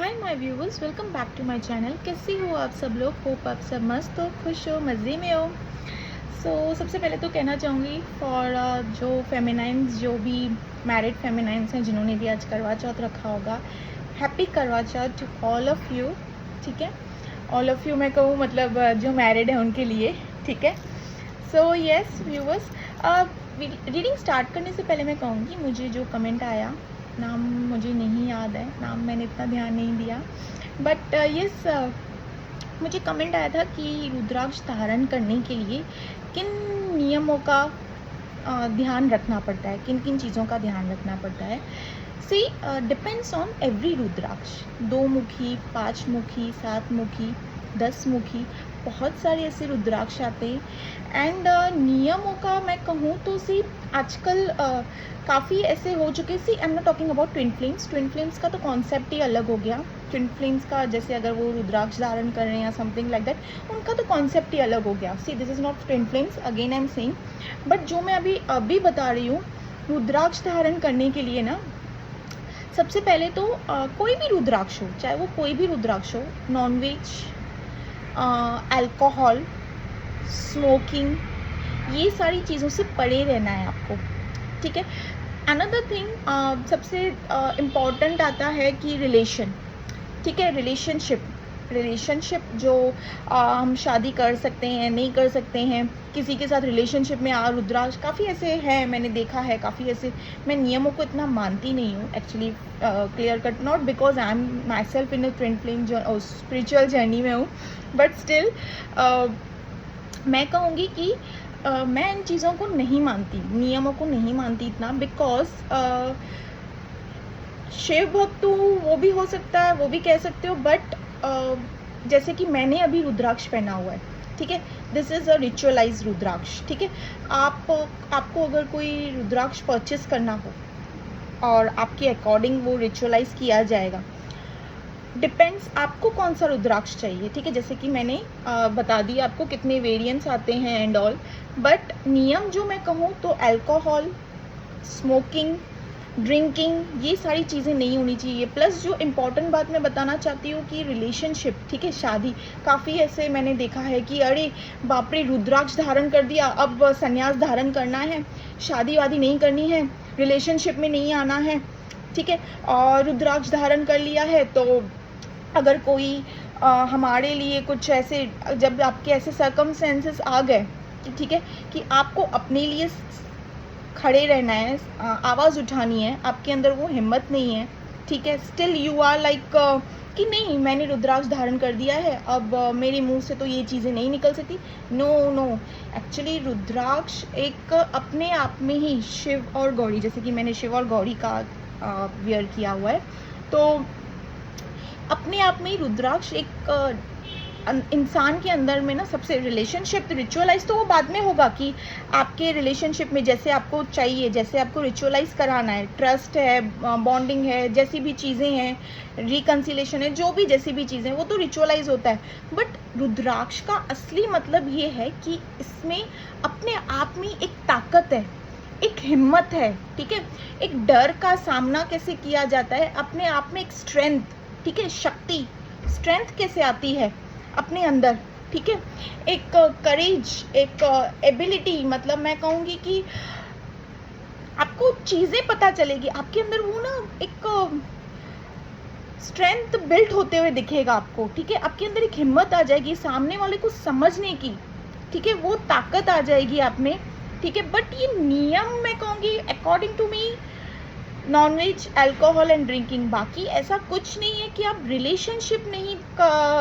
Hi my viewers, welcome back to my channel. कैसे हो आप सब लोग? होप आप सब मस्त हो, खुश हो, मज़े में हो। सबसे पहले तो कहना चाहूँगी फॉर जो फेमिनाइंस, जो भी मैरिड फेमिनाइंस हैं जिन्होंने भी आज करवा चौथ रखा होगा, हैप्पी करवा चौथ टू ऑल ऑफ़ यू। ठीक है, ऑल ऑफ़ यू मैं कहूँ मतलब जो मैरिड है उनके लिए। ठीक है, so yes viewers, reading start करने से पहले मैं कहूँगी, मुझे जो कमेंट आया, नाम मुझे नहीं याद है, नाम मैंने इतना ध्यान नहीं दिया, बट यस मुझे कमेंट आया था कि रुद्राक्ष धारण करने के लिए किन नियमों का ध्यान रखना पड़ता है, किन किन चीज़ों का ध्यान रखना पड़ता है। सी डिपेंड्स ऑन एवरी रुद्राक्ष। 2 मुखी, 5 मुखी, 7 मुखी, 10 मुखी, बहुत सारे ऐसे रुद्राक्ष आते हैं। एंड नियमों का मैं कहूँ तो सी आजकल काफ़ी ऐसे हो चुके। See I am not talking about twin flames. Twin flames का तो कॉन्सेप्ट ही अलग हो गया। ट्विन फ्लेम्स का जैसे अगर वो रुद्राक्ष धारण कर रहे हैं या समथिंग लाइक दैट, उनका तो कॉन्सेप्ट ही अलग हो गया। See this is not twin flames, again I am saying. But जो मैं अभी बता रही हूँ, रुद्राक्ष धारण करने के लिए ना, सबसे पहले तो कोई भी रुद्राक्ष हो, चाहे वो कोई भी रुद्राक्ष हो, नॉनवेज, अल्कोहल, स्मोकिंग, ये सारी चीज़ों से परे रहना है आपको। ठीक है, अनदर थिंग सबसे इम्पॉर्टेंट आता है कि रिलेशन। ठीक है, रिलेशनशिप जो हम शादी कर सकते हैं, नहीं कर सकते हैं, किसी के साथ रिलेशनशिप में रुद्राक्ष काफ़ी ऐसे हैं, मैंने देखा है काफ़ी ऐसे। मैं नियमों को इतना मानती नहीं हूँ actually, clear cut, not because I am my self in a twin flame spiritual journey में हूँ, बट स्टिल मैं कहूँगी कि मैं इन चीज़ों को नहीं मानती, नियमों को नहीं मानती इतना, बिकॉज शिव भक्त हूँ, वो भी हो सकता है, वो भी कह सकते हो, बट जैसे कि मैंने अभी रुद्राक्ष पहना हुआ है। ठीक है, दिस इज़ अ रिचुअलाइज रुद्राक्ष। ठीक है, आपको अगर कोई रुद्राक्ष परचेस करना हो और आपके अकॉर्डिंग वो रिचुअलाइज किया जाएगा, डिपेंड्स आपको कौन सा रुद्राक्ष चाहिए। ठीक है, जैसे कि मैंने बता दिया आपको कितने वेरिएंट्स आते हैं एंड ऑल, बट नियम जो मैं कहूँ तो अल्कोहल, स्मोकिंग, ड्रिंकिंग, ये सारी चीज़ें नहीं होनी चाहिए। प्लस जो इम्पॉर्टेंट बात मैं बताना चाहती हूँ कि रिलेशनशिप, ठीक है, शादी, काफ़ी ऐसे मैंने देखा है कि अरे बाप रे, रुद्राक्ष धारण कर दिया, अब संन्यास धारण करना है, शादी वादी नहीं करनी है, रिलेशनशिप में नहीं आना है। ठीक है, और रुद्राक्ष धारण कर लिया है तो अगर कोई हमारे लिए कुछ ऐसे, जब आपके ऐसे सर्कमस्टेंसेस आ गए, ठीक है, कि आपको अपने लिए खड़े रहना है, आवाज़ उठानी है, आपके अंदर वो हिम्मत नहीं है, ठीक है, स्टिल यू आर लाइक कि नहीं, मैंने रुद्राक्ष धारण कर दिया है, अब मेरे मुंह से तो ये चीज़ें नहीं निकल सकती। नो, एक्चुअली रुद्राक्ष एक अपने आप में ही शिव और गौरी, जैसे कि मैंने शिव और गौरी का वियर किया हुआ है, तो अपने आप में ही रुद्राक्ष एक इंसान के अंदर में ना, सबसे रिलेशनशिप रिचुअलाइज तो वो बाद में होगा कि आपके रिलेशनशिप में जैसे आपको चाहिए, जैसे आपको रिचुअलाइज कराना है, ट्रस्ट है, बॉन्डिंग है, जैसी भी चीज़ें हैं, रिकन्सिलेशन है, जो भी जैसी भी चीज़ें, वो तो रिचुअलाइज होता है। बट रुद्राक्ष का असली मतलब ये है कि इसमें अपने आप में एक ताकत है, एक हिम्मत है। ठीक है, एक डर का सामना कैसे किया जाता है, अपने आप में एक स्ट्रेंथ, ठीक है, शक्ति, स्ट्रेंथ कैसे आती है अपने अंदर। ठीक है, एक करेज, एक एबिलिटी, मतलब मैं कहूँगी कि आपको चीज़ें पता चलेगी, आपके अंदर वो ना एक स्ट्रेंथ बिल्ड होते हुए दिखेगा आपको। ठीक है, आपके अंदर एक हिम्मत आ जाएगी सामने वाले को समझने की। ठीक है, वो ताकत आ जाएगी आप में। ठीक है, बट ये नियम मैं कहूँगी according to me, non veg, alcohol and drinking, बाकी ऐसा कुछ नहीं है कि आप रिलेशनशिप नहीं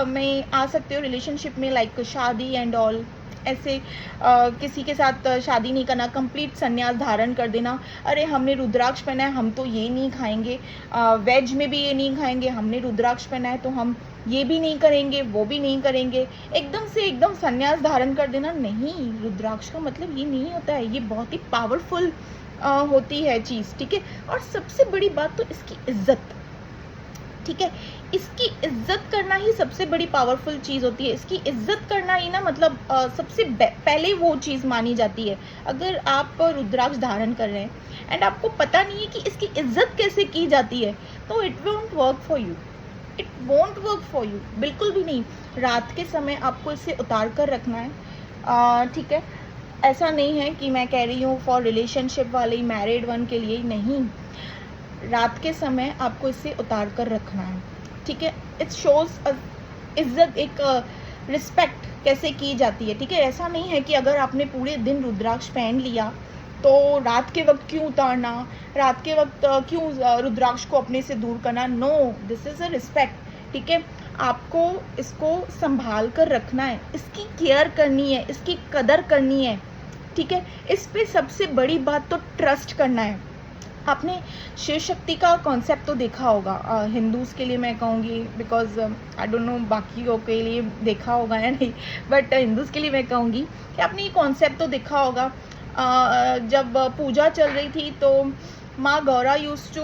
में आ सकते हो। रिलेशनशिप में लाइक शादी एंड ऑल, ऐसे किसी के साथ शादी नहीं करना, कंप्लीट संन्यास धारण कर देना, अरे हमने रुद्राक्ष पहना है, हम तो ये नहीं खाएंगे, वेज में भी ये नहीं खाएंगे, हमने रुद्राक्ष पहना है तो हम ये भी नहीं करेंगे, वो भी नहीं करेंगे, एकदम से एकदम संन्यास धारण कर देना नहीं। रुद्राक्ष का मतलब ये नहीं होता है, ये बहुत ही पावरफुल होती है चीज़। ठीक है, और सबसे बड़ी बात तो इसकी इज्जत। ठीक है, इसकी इज्जत करना ही सबसे बड़ी पावरफुल चीज़ होती है। इसकी इज्जत करना ही ना, मतलब सबसे पहले वो चीज़ मानी जाती है। अगर आप रुद्राक्ष धारण कर रहे हैं एंड आपको पता नहीं है कि इसकी इज्जत कैसे की जाती है, तो it won't work for you. It won't work for you, बिल्कुल भी नहीं। रात के समय आपको इसे उतार कर रखना है, ठीक है। ऐसा नहीं है कि मैं कह रही हूँ फॉर रिलेशनशिप वाले मैरिड वन के लिए, नहीं, रात के समय आपको इसे उतार कर रखना है, ठीक है। इट शोज इज्जत, एक रिस्पेक्ट कैसे की जाती है, ठीक है। ऐसा नहीं है कि अगर आपने पूरे दिन रुद्राक्ष पहन लिया तो रात के वक्त क्यों उतारना, रात के वक्त क्यों रुद्राक्ष को अपने से दूर करना। No, this is a respect, ठीक है। आपको इसको संभाल कर रखना है, इसकी केयर करनी है, इसकी कदर करनी है, ठीक है। इस पे सबसे बड़ी बात तो ट्रस्ट करना है। आपने शिव शक्ति का कॉन्सेप्ट तो देखा होगा, हिंदूज़ के लिए मैं कहूँगी, बिकॉज आई डोंट नो बाकियों के लिए देखा होगा या नहीं, बट हिंदूज़ के लिए मैं कहूँगी कि आपने ये कॉन्सेप्ट तो देखा होगा। जब पूजा चल रही थी तो माँ गौरा यूज टू,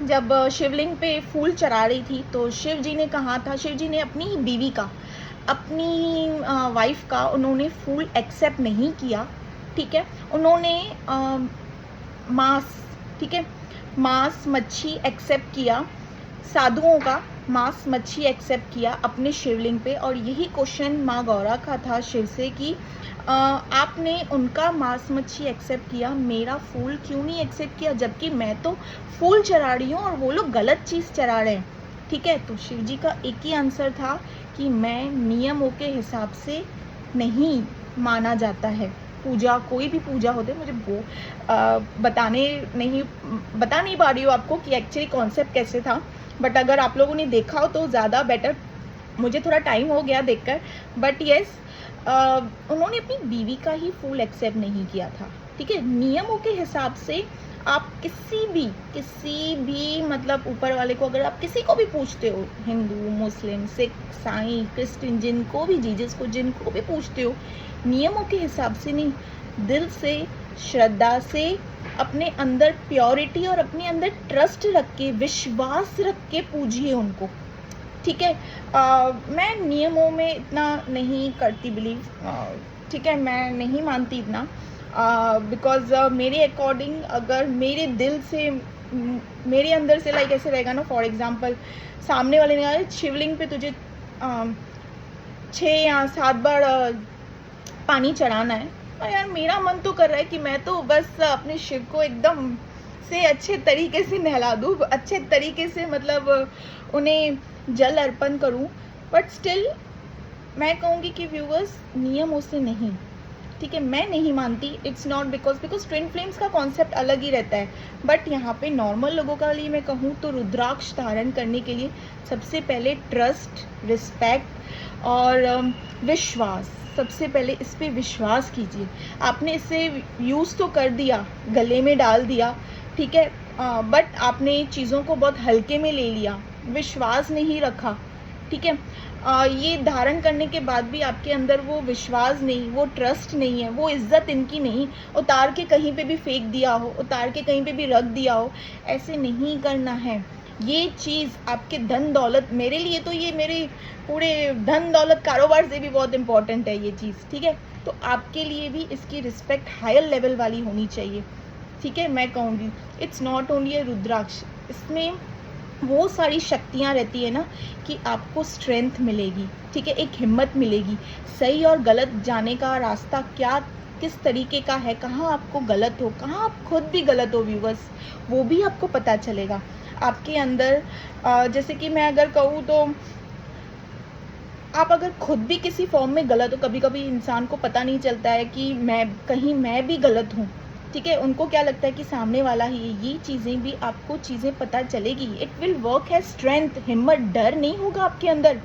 जब शिवलिंग पे फूल चढ़ा रही थी तो शिव जी ने कहा था, शिव जी ने अपनी बीवी का, अपनी वाइफ का उन्होंने फूल एक्सेप्ट नहीं किया, ठीक है। उन्होंने मांस, ठीक है, मांस मच्छी एक्सेप्ट किया, साधुओं का मांस मच्छी एक्सेप्ट किया अपने शिवलिंग पे। और यही क्वेश्चन माँ गौरा का था शिव से कि आपने उनका मांस मच्छी एक्सेप्ट किया, मेरा फूल क्यों नहीं एक्सेप्ट किया, जबकि मैं तो फूल चढ़ा रही हूँ और वो लोग गलत चीज़ चढ़ा रहे हैं, ठीक है। तो शिव जी का एक ही आंसर था कि मैं नियमों के हिसाब से नहीं माना जाता है पूजा, कोई भी पूजा होते, मुझे वो बता नहीं पा रही हूँ आपको कि एक्चुअली कॉन्सेप्ट कैसे था, बट अगर आप लोगों ने देखा हो तो ज़्यादा बेटर। मुझे थोड़ा टाइम हो गया देखकर, बट येस, उन्होंने अपनी बीवी का ही फूल एक्सेप्ट नहीं किया था, ठीक है। नियमों के हिसाब से आप किसी भी मतलब ऊपर वाले को, अगर आप किसी को भी पूछते हो, हिंदू, मुस्लिम, सिख, साईं, क्रिश्चियन, जिनको भी, जीसस को जिनको भी पूछते हो, नियमों के हिसाब से नहीं, दिल से, श्रद्धा से, अपने अंदर प्योरिटी और अपने अंदर ट्रस्ट रख के, विश्वास रख के पूजिए उनको, ठीक है। मैं नियमों में इतना नहीं करती बिलीव, ठीक है, मैं नहीं मानती इतना, बिकॉज मेरे अकॉर्डिंग अगर मेरे दिल से, मेरे अंदर से लाइक ऐसे रहेगा ना, फॉर एग्जांपल सामने वाले ने कहा शिवलिंग पे तुझे 6 या 7 बार पानी चढ़ाना है, और यार मेरा मन तो कर रहा है कि मैं तो बस अपने शिव को एकदम से अच्छे तरीके से नहला दूँ, अच्छे तरीके से मतलब उन्हें जल अर्पण करूँ, बट स्टिल मैं कहूँगी कि व्यूवर्स, नियमों से नहीं, ठीक है, मैं नहीं मानती। It's not because twin flames का कॉन्सेप्ट अलग ही रहता है, बट यहाँ पे नॉर्मल लोगों के लिए मैं कहूँ तो रुद्राक्ष धारण करने के लिए सबसे पहले ट्रस्ट, रिस्पेक्ट और विश्वास, सबसे पहले इस पे विश्वास कीजिए। आपने इसे यूज़ तो कर दिया, गले में डाल दिया, ठीक है, बट आपने चीज़ों को बहुत हल्के में ले लिया, विश्वास नहीं रखा, ठीक है। ये धारण करने के बाद भी आपके अंदर वो विश्वास नहीं, वो ट्रस्ट नहीं है, वो इज्जत इनकी नहीं, उतार के कहीं पे भी फेंक दिया हो, उतार के कहीं पे भी रख दिया हो, ऐसे नहीं करना है। ये चीज़ आपके धन दौलत, मेरे लिए तो ये मेरे पूरे धन दौलत कारोबार से भी बहुत इंपॉर्टेंट है ये चीज़, ठीक है। तो आपके लिए भी इसकी रिस्पेक्ट हायर लेवल वाली होनी चाहिए, ठीक है। मैं कहूँगी इट्स नॉट ओनली ए रुद्राक्ष, इसमें वो सारी शक्तियाँ रहती है ना कि आपको स्ट्रेंथ मिलेगी, ठीक है, एक हिम्मत मिलेगी, सही और गलत जाने का रास्ता क्या किस तरीके का है, कहाँ आपको गलत हो, कहाँ आप खुद भी गलत हो व्यूवर्स, वो भी आपको पता चलेगा आपके अंदर। जैसे कि मैं अगर कहूँ तो आप अगर खुद भी किसी फॉर्म में गलत हो, कभी कभी इंसान को पता नहीं चलता है कि मैं भी गलत हूँ, ठीक है। उनको क्या लगता है कि सामने वाला ही, ये चीज़ें भी आपको चीज़ें पता चलेगी, इट विल वर्क है स्ट्रेंथ, हिम्मत, डर नहीं होगा आपके अंदर,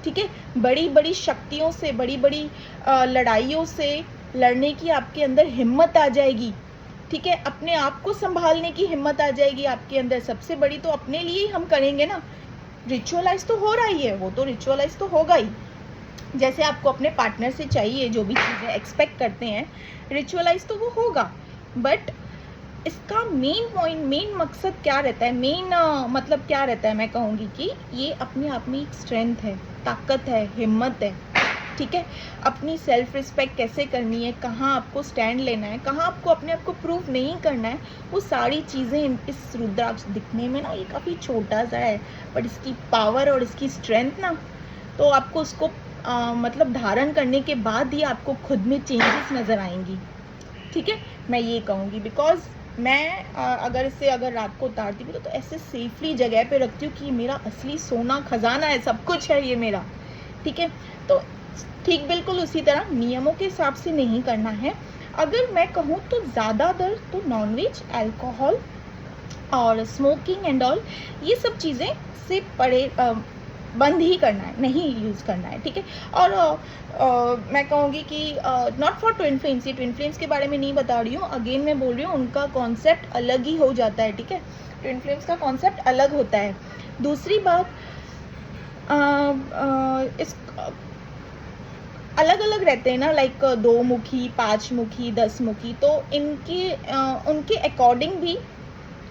ठीक है। बड़ी बड़ी शक्तियों से, बड़ी बड़ी लड़ाइयों से लड़ने की आपके अंदर हिम्मत आ जाएगी, ठीक है। अपने आप को संभालने की हिम्मत आ जाएगी आपके अंदर, सबसे बड़ी तो अपने लिए ही हम करेंगे ना। रिचुअलाइज तो हो रहा ही है, वो तो रिचुअलाइज तो होगा ही, जैसे आपको अपने पार्टनर से चाहिए जो भी चीज़ें एक्सपेक्ट करते हैं, रिचुअलाइज तो वो होगा, बट इसका मेन पॉइंट, मेन मकसद क्या रहता है, मेन मतलब क्या रहता है, मैं कहूँगी कि ये अपने आप में एक स्ट्रेंथ है, ताकत है, हिम्मत है, ठीक है, अपनी सेल्फ रिस्पेक्ट कैसे करनी है, कहाँ आपको स्टैंड लेना है, कहाँ आपको अपने आप को प्रूव नहीं करना है, वो सारी चीज़ें इस रुद्राक्ष दिखने में ना ये काफ़ी छोटा सा है, बट इसकी पावर और इसकी स्ट्रेंथ ना, तो आपको उसको मतलब धारण करने के बाद ही आपको खुद में चेंजेस नज़र आएंगी। ठीक है, मैं ये कहूँगी बिकॉज मैं अगर रात को उतारती हूँ तो ऐसे सेफली जगह पे रखती हूँ कि मेरा असली सोना खजाना है, सब कुछ है ये मेरा। ठीक है, तो ठीक बिल्कुल उसी तरह नियमों के हिसाब से नहीं करना है। अगर मैं कहूँ तो ज़्यादातर तो नॉनवेज, अल्कोहल और स्मोकिंग एंड ऑल, ये सब चीज़ें से बंद ही करना है, नहीं यूज़ करना है। ठीक है, और मैं कहूँगी कि नॉट फॉर ट्विन फ्लेम्स, ये ट्विन फ्लेम्स के बारे में नहीं बता रही हूँ, अगेन मैं बोल रही हूँ उनका कॉन्सेप्ट अलग ही हो जाता है। ठीक है, ट्विन फ्लेम्स का कॉन्सेप्ट अलग होता है। दूसरी बात, इस अलग अलग रहते हैं ना, लाइक 2 मुखी, 5 मुखी, 10 मुखी, तो उनके अकॉर्डिंग भी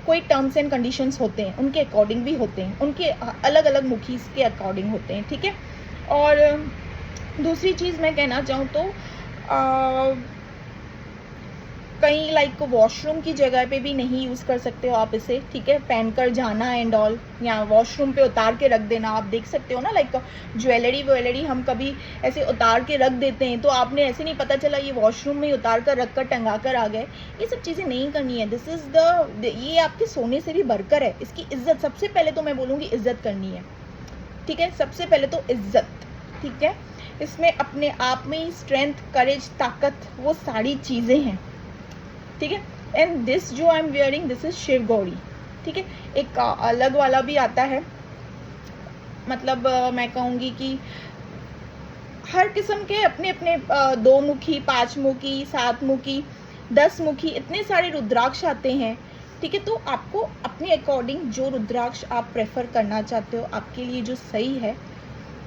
कोई टर्म्स एंड कंडीशंस होते हैं, उनके अकॉर्डिंग भी होते हैं, उनके अलग अलग मुखीस के अकॉर्डिंग होते हैं। ठीक है, और दूसरी चीज़ मैं कहना चाहूँ तो कहीं लाइक वॉशरूम की जगह पे भी नहीं यूज़ कर सकते हो आप इसे। ठीक है, पहन कर जाना एंड ऑल, या वॉशरूम पे उतार के रख देना, आप देख सकते हो ना, लाइक ज्वेलरी हम कभी ऐसे उतार के रख देते हैं, तो आपने ऐसे नहीं पता चला ये वॉशरूम में उतार कर रख कर टंगा कर आ गए। ये सब चीज़ें नहीं करनी है। दिस इज़ ये आपके सोने से भी बढ़कर है, इसकी इज्जत सबसे पहले तो मैं बोलूँगी इज्जत करनी है। ठीक है, सबसे पहले तो इज्जत। ठीक है, इसमें अपने आप में ही स्ट्रेंथ, करेज, ताकत, वो सारी चीज़ें हैं। ठीक है, एंड दिस जो I am wearing, this is Shiv Gauri. ठीक है, एक अलग वाला भी आता है, मतलब मैं कहूँगी कि हर किस्म के अपने अपने 2 मुखी, 5 मुखी, 7 मुखी, 10 मुखी, इतने सारे रुद्राक्ष आते हैं। ठीक है, तो आपको अपने अकॉर्डिंग जो रुद्राक्ष आप प्रेफर करना चाहते हो, आपके लिए जो सही है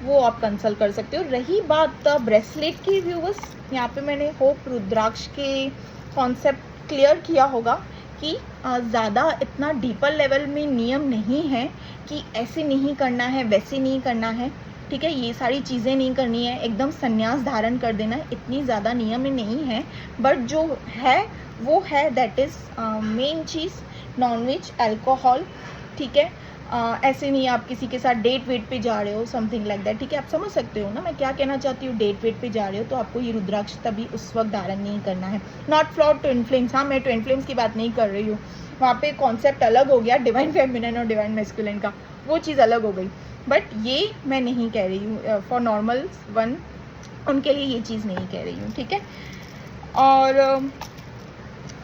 वो आप कंसल्ट कर सकते हो। रही बात ब्रेसलेट की, व्यूवर्स, यहाँ पे मैंने होप रुद्राक्ष के कॉन्सेप्ट क्लियर किया होगा कि ज़्यादा इतना डीपर लेवल में नियम नहीं है कि ऐसे नहीं करना है, वैसे नहीं करना है। ठीक है, ये सारी चीज़ें नहीं करनी है, एकदम संन्यास धारण कर देना है, इतनी ज़्यादा नियम में नहीं है। बट जो है वो है, दैट इज़ मेन चीज़, नॉनवेज, अल्कोहल। ठीक है, ऐसे नहीं आप किसी के साथ डेट वेट पे जा रहे हो, समथिंग लाइक दैट। ठीक है, आप समझ सकते हो ना मैं क्या कहना चाहती हूँ। डेट वेट पे जा रहे हो तो आपको ये रुद्राक्ष तभी उस वक्त धारण नहीं करना है। नॉट फॉर ट्विन फ्लेम्स, हाँ मैं ट्विन फ्लेम्स की बात नहीं कर रही हूँ, वहाँ पे कॉन्सेप्ट अलग हो गया, डिवाइन फेमिनिन और डिवाइन मैस्कुलिन का, वो चीज़ अलग हो गई। बट ये मैं नहीं कह रही हूँ, फॉर नॉर्मल वन उनके लिए ये चीज़ नहीं कह रही हूँ। ठीक है, और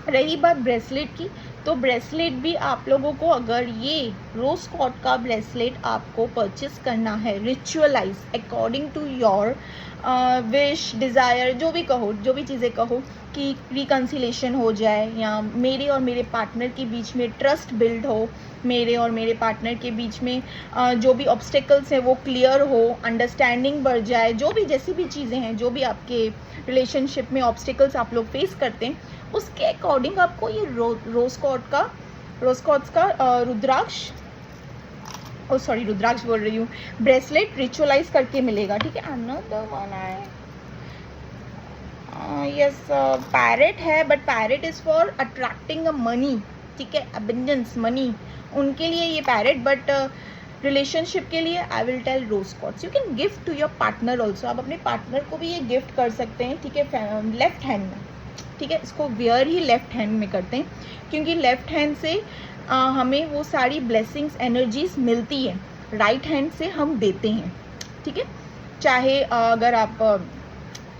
रही बात ब्रेसलेट की, तो ब्रेसलेट भी आप लोगों को, अगर ये रोज कॉट का ब्रेसलेट आपको परचेस करना है, ritualize according to your wish, desire, जो भी कहो, जो भी चीज़ें कहो, कि रिकन्सिलेशन हो जाए, या मेरे और मेरे पार्टनर के बीच में ट्रस्ट बिल्ड हो, मेरे और मेरे पार्टनर के बीच में जो भी ऑब्स्टिकल्स हैं वो क्लियर हो, अंडरस्टैंडिंग बढ़ जाए, जो भी जैसी भी चीज़ें हैं, जो भी आपके रिलेशनशिप में ऑब्स्टिकल्स आप लोग फेस करते हैं, उसके अकॉर्डिंग आपको ये रोज कॉर्ड्स का रुद्राक्ष, रुद्राक्ष बोल रही हूँ, ब्रेसलेट रिचुअलाइज करके मिलेगा। ठीक है, अनदर वन है, यस, पैरेट है, but parrot is for attracting a money. ठीक है, अबंडेंस, मनी, उनके लिए ये पैरेट, बट रिलेशनशिप के लिए I will tell rose quartz. You can gift to your partner also, आप अपने पार्टनर को भी ये गिफ्ट कर सकते हैं। ठीक है, लेफ्ट हैंड में। ठीक है, इसको वेयर ही लेफ्ट हैंड में करते हैं, क्योंकि लेफ्ट हैंड से हमें वो सारी ब्लेसिंग्स, एनर्जीज मिलती है, राइट हैंड से हम देते हैं। ठीक है, चाहे अगर आप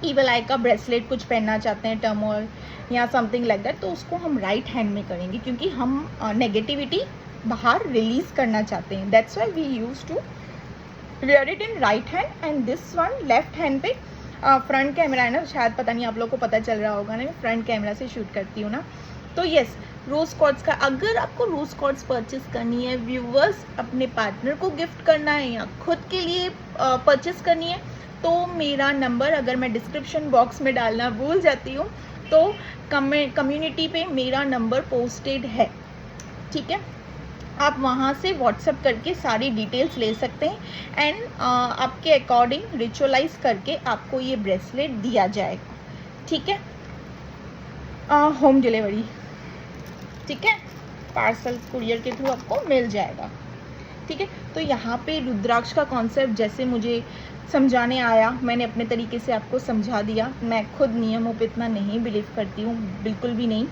ईवल आई का ब्रेसलेट कुछ पहनना चाहते हैं, टर्मोइल या समथिंग लाइक दैट, तो उसको हम राइट हैंड में करेंगे, क्योंकि हम नेगेटिविटी बाहर रिलीज करना चाहते हैं। That's why we use to wear it in right hand, and this one left hand पे। फ्रंट कैमरा है ना, शायद पता नहीं आप लोग को पता चल रहा होगा ना, मैं फ्रंट कैमरा से शूट करती हूँ ना। तो यस, रोज कॉर्ड्स का, अगर आपको रोज कॉर्ड्स परचेस करनी है व्यूवर्स, अपने पार्टनर को गिफ्ट करना है या खुद के लिए परचेस करनी है, तो मेरा नंबर अगर मैं डिस्क्रिप्शन बॉक्स में डालना भूल जाती हूँ, तो कम्युनिटी पे मेरा नंबर पोस्टेड है। ठीक है, आप वहाँ से व्हाट्सएप करके सारी डिटेल्स ले सकते हैं एंड आपके अकॉर्डिंग रिचुअलाइज करके आपको ये ब्रेसलेट दिया जाएगा, ठीक है। होम डिलीवरी, ठीक है, पार्सल कुरियर के थ्रू आपको मिल जाएगा, ठीक है। तो यहाँ पे रुद्राक्ष का कॉन्सेप्ट जैसे मुझे समझाने आया, मैंने अपने तरीके से आपको समझा दिया। मैं खुद नियमों पे इतना नहीं बिलीव करती हूँ, बिल्कुल भी नहीं,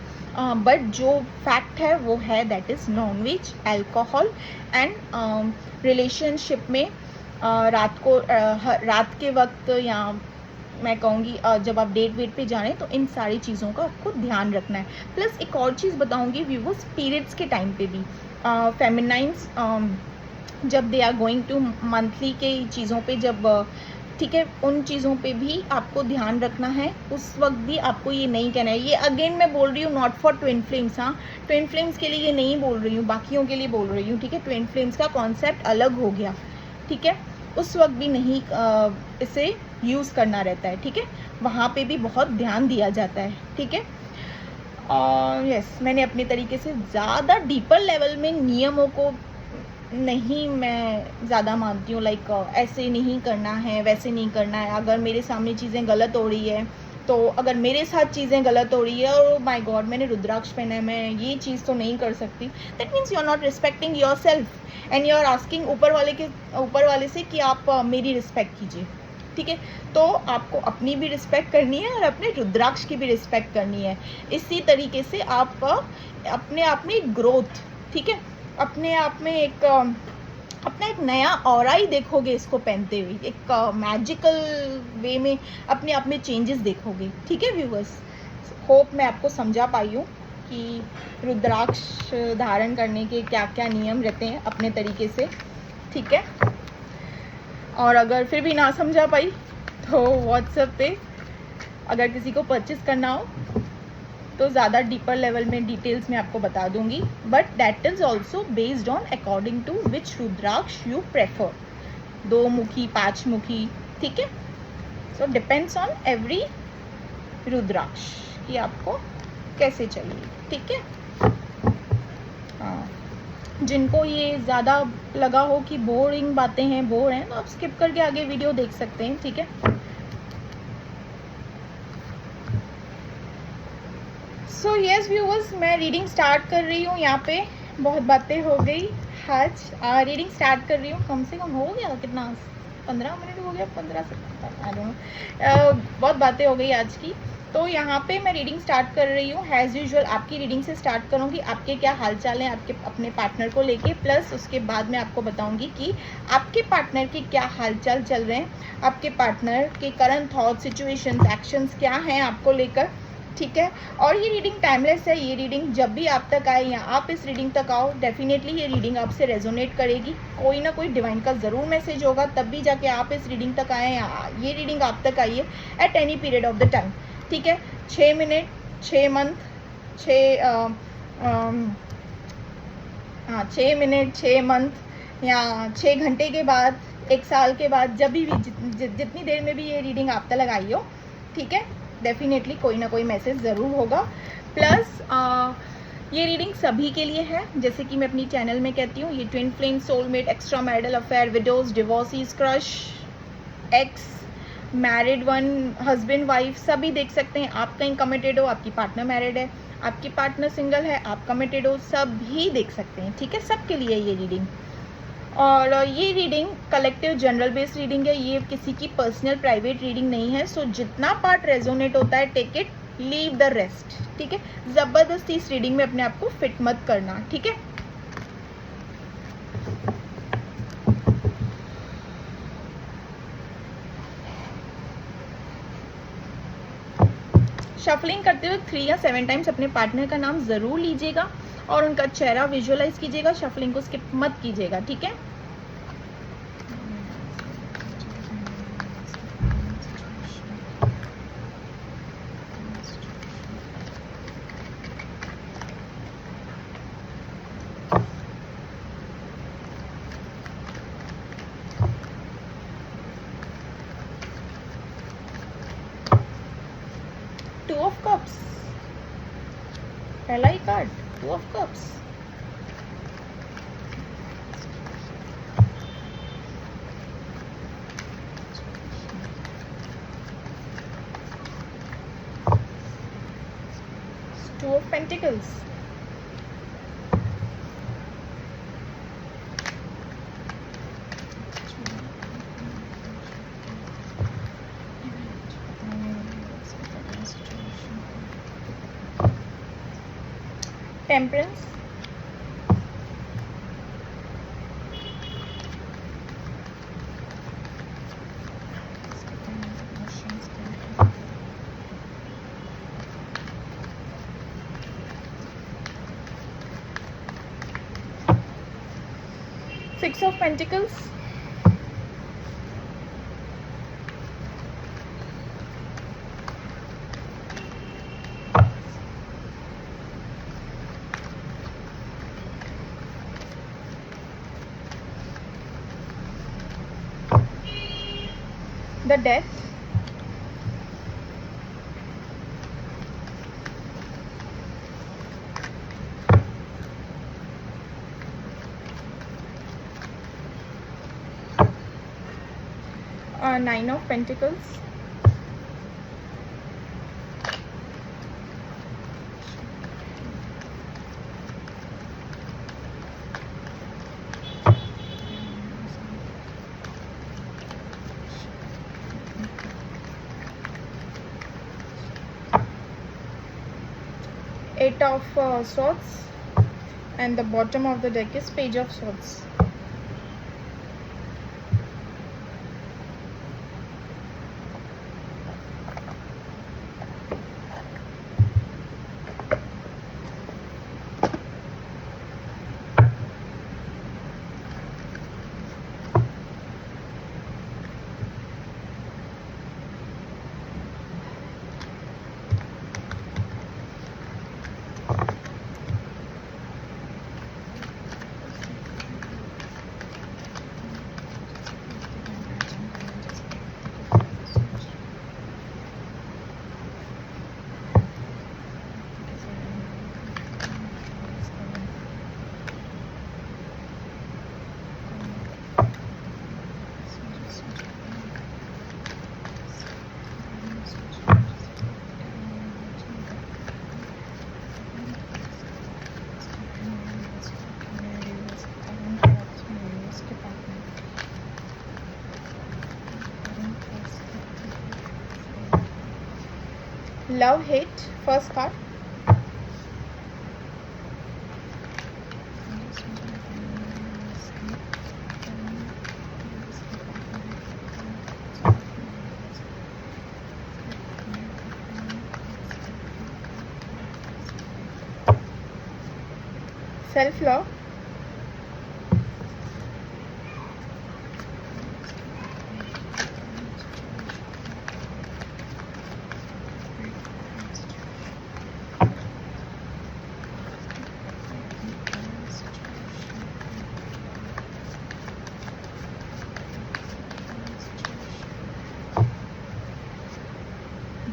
बट जो फैक्ट है वो है that is non veg, alcohol and relationship में रात के वक्त या मैं कहूँगी जब आप डेट वेट पे जा रहे हैं तो इन सारी चीज़ों का आपको ध्यान रखना है। प्लस एक और चीज़ बताऊँगी, व्यूअर्स, पीरियड्स के टाइम पे भी फेमिनाइंस जब they are going to monthly के चीज़ों पे जब ठीक है, उन चीज़ों पे भी आपको ध्यान रखना है। उस वक्त भी आपको ये नहीं कहना है, ये अगेन मैं बोल रही हूँ नॉट फॉर ट्विन फ्लेम्स, हाँ, ट्विन फ्लेम्स के लिए ये नहीं बोल रही हूँ, बाकियों के लिए बोल रही हूँ, ठीक है। ट्विन फ्लेम्स का कॉन्सेप्ट अलग हो गया, ठीक है, उस वक्त भी नहीं इसे यूज़ करना रहता है, ठीक है, वहाँ पे भी बहुत ध्यान दिया जाता है, ठीक है। यस, मैंने अपने तरीके से ज़्यादा डीपर लेवल में नियमों को नहीं मैं ज़्यादा मानती हूँ, लाइक ऐसे नहीं करना है, वैसे नहीं करना है। अगर मेरे सामने चीज़ें गलत हो रही है, तो अगर मेरे साथ चीज़ें गलत हो रही है और माय गॉड मैंने रुद्राक्ष पहना है, मैं ये चीज़ तो नहीं कर सकती, that means you are not respecting yourself and you are asking ऊपर वाले से कि आप मेरी रिस्पेक्ट कीजिए, ठीक है। तो आपको अपनी भी रिस्पेक्ट करनी है और अपने रुद्राक्ष की भी रिस्पेक्ट करनी है। इसी तरीके से आप अपने आप में ग्रोथ, ठीक है, अपने आप में एक अपना एक नया ऑरा ही देखोगे इसको पहनते हुए, एक मैजिकल वे में अपने आप में चेंजेस देखोगे, ठीक है व्यूअर्स। होप मैं आपको समझा पाई हूँ कि रुद्राक्ष धारण करने के क्या क्या नियम रहते हैं अपने तरीके से, ठीक है। और अगर फिर भी ना समझा पाई तो व्हाट्सएप पे अगर किसी को परचेस करना हो तो ज़्यादा डीपर लेवल में डिटेल्स मैं आपको बता दूंगी, but that is also based on according to which rudraksha you prefer, 2 मुखी 5 मुखी, ठीक है। So depends on every rudraksha कि आपको कैसे चाहिए, ठीक है। हाँ, जिनको ये ज़्यादा लगा हो कि बोरिंग बातें हैं, बोर हैं, तो आप स्किप करके आगे वीडियो देख सकते हैं, ठीक है। सो यस व्यूअर्स, मैं रीडिंग स्टार्ट कर रही हूँ। यहाँ पे बहुत बातें हो गई आज, रीडिंग स्टार्ट कर रही हूँ। कम से कम हो गया कितना, 15 मिनट हो गया, 15 से आई डोंट नो, बहुत बातें हो गई आज की। तो यहाँ पे मैं रीडिंग स्टार्ट कर रही हूँ। एज यूजुअल आपकी रीडिंग से स्टार्ट करूँगी, आपके क्या हालचाल हैं आपके अपने पार्टनर को लेके, प्लस उसके बाद मैं आपको बताऊँगी कि आपके पार्टनर के क्या हालचाल चल रहे हैं, आपके पार्टनर के करंट थॉट, सिचुएशंस, एक्शंस क्या हैं आपको लेकर, ठीक है। और ये रीडिंग टाइमलेस है, ये रीडिंग जब भी आप तक आए या आप इस रीडिंग तक आओ, डेफिनेटली ये रीडिंग आपसे रेजोनेट करेगी। कोई ना कोई डिवाइन का ज़रूर मैसेज होगा, तब भी जाके आप इस रीडिंग तक आए या ये रीडिंग आप तक आई है at any period of the time, ठीक है। 6 मिनट, 6 मंथ, 6 मिनट, 6 मंथ या 6 घंटे के बाद, 1 साल के बाद, जब भी जितनी देर में भी ये रीडिंग आप तक आई हो, ठीक है, डेफिनेटली कोई ना कोई मैसेज ज़रूर होगा। प्लस ये रीडिंग सभी के लिए है, जैसे कि मैं अपनी चैनल में कहती हूँ, ये twin flame, soulmate, extra marital affair, widows, divorcees, crush, ex, married one, husband wife, सभी देख सकते हैं। आप कहीं कमिटेड हो, आपकी पार्टनर मैरिड है, आपकी पार्टनर सिंगल है, आप कमिटेड हो, सभी देख सकते हैं, ठीक है, सबके लिए ये रीडिंग। और ये reading collective general based reading है, ये किसी की पर्सनल प्राइवेट रीडिंग नहीं है। सो जितना पार्ट रेजोनेट होता है, take it, leave the rest, ठीक है। ज़बरदस्ती इस रीडिंग में अपने आप को फिट मत करना, ठीक है। शफलिंग करते हुए 3 या 7 टाइम्स अपने पार्टनर का नाम ज़रूर लीजिएगा और उनका चेहरा विजुअलाइज कीजिएगा। शफलिंग को स्किप मत कीजिएगा, ठीक है। टू ऑफ कप्स, पहला ही card, 2 of cups, Two of Pentacles. Temperance. Six of Pentacles. The Death. Nine of Pentacles. Eight of Swords, and the bottom of the deck is Page of Swords. Love Hate, first card. Self-love.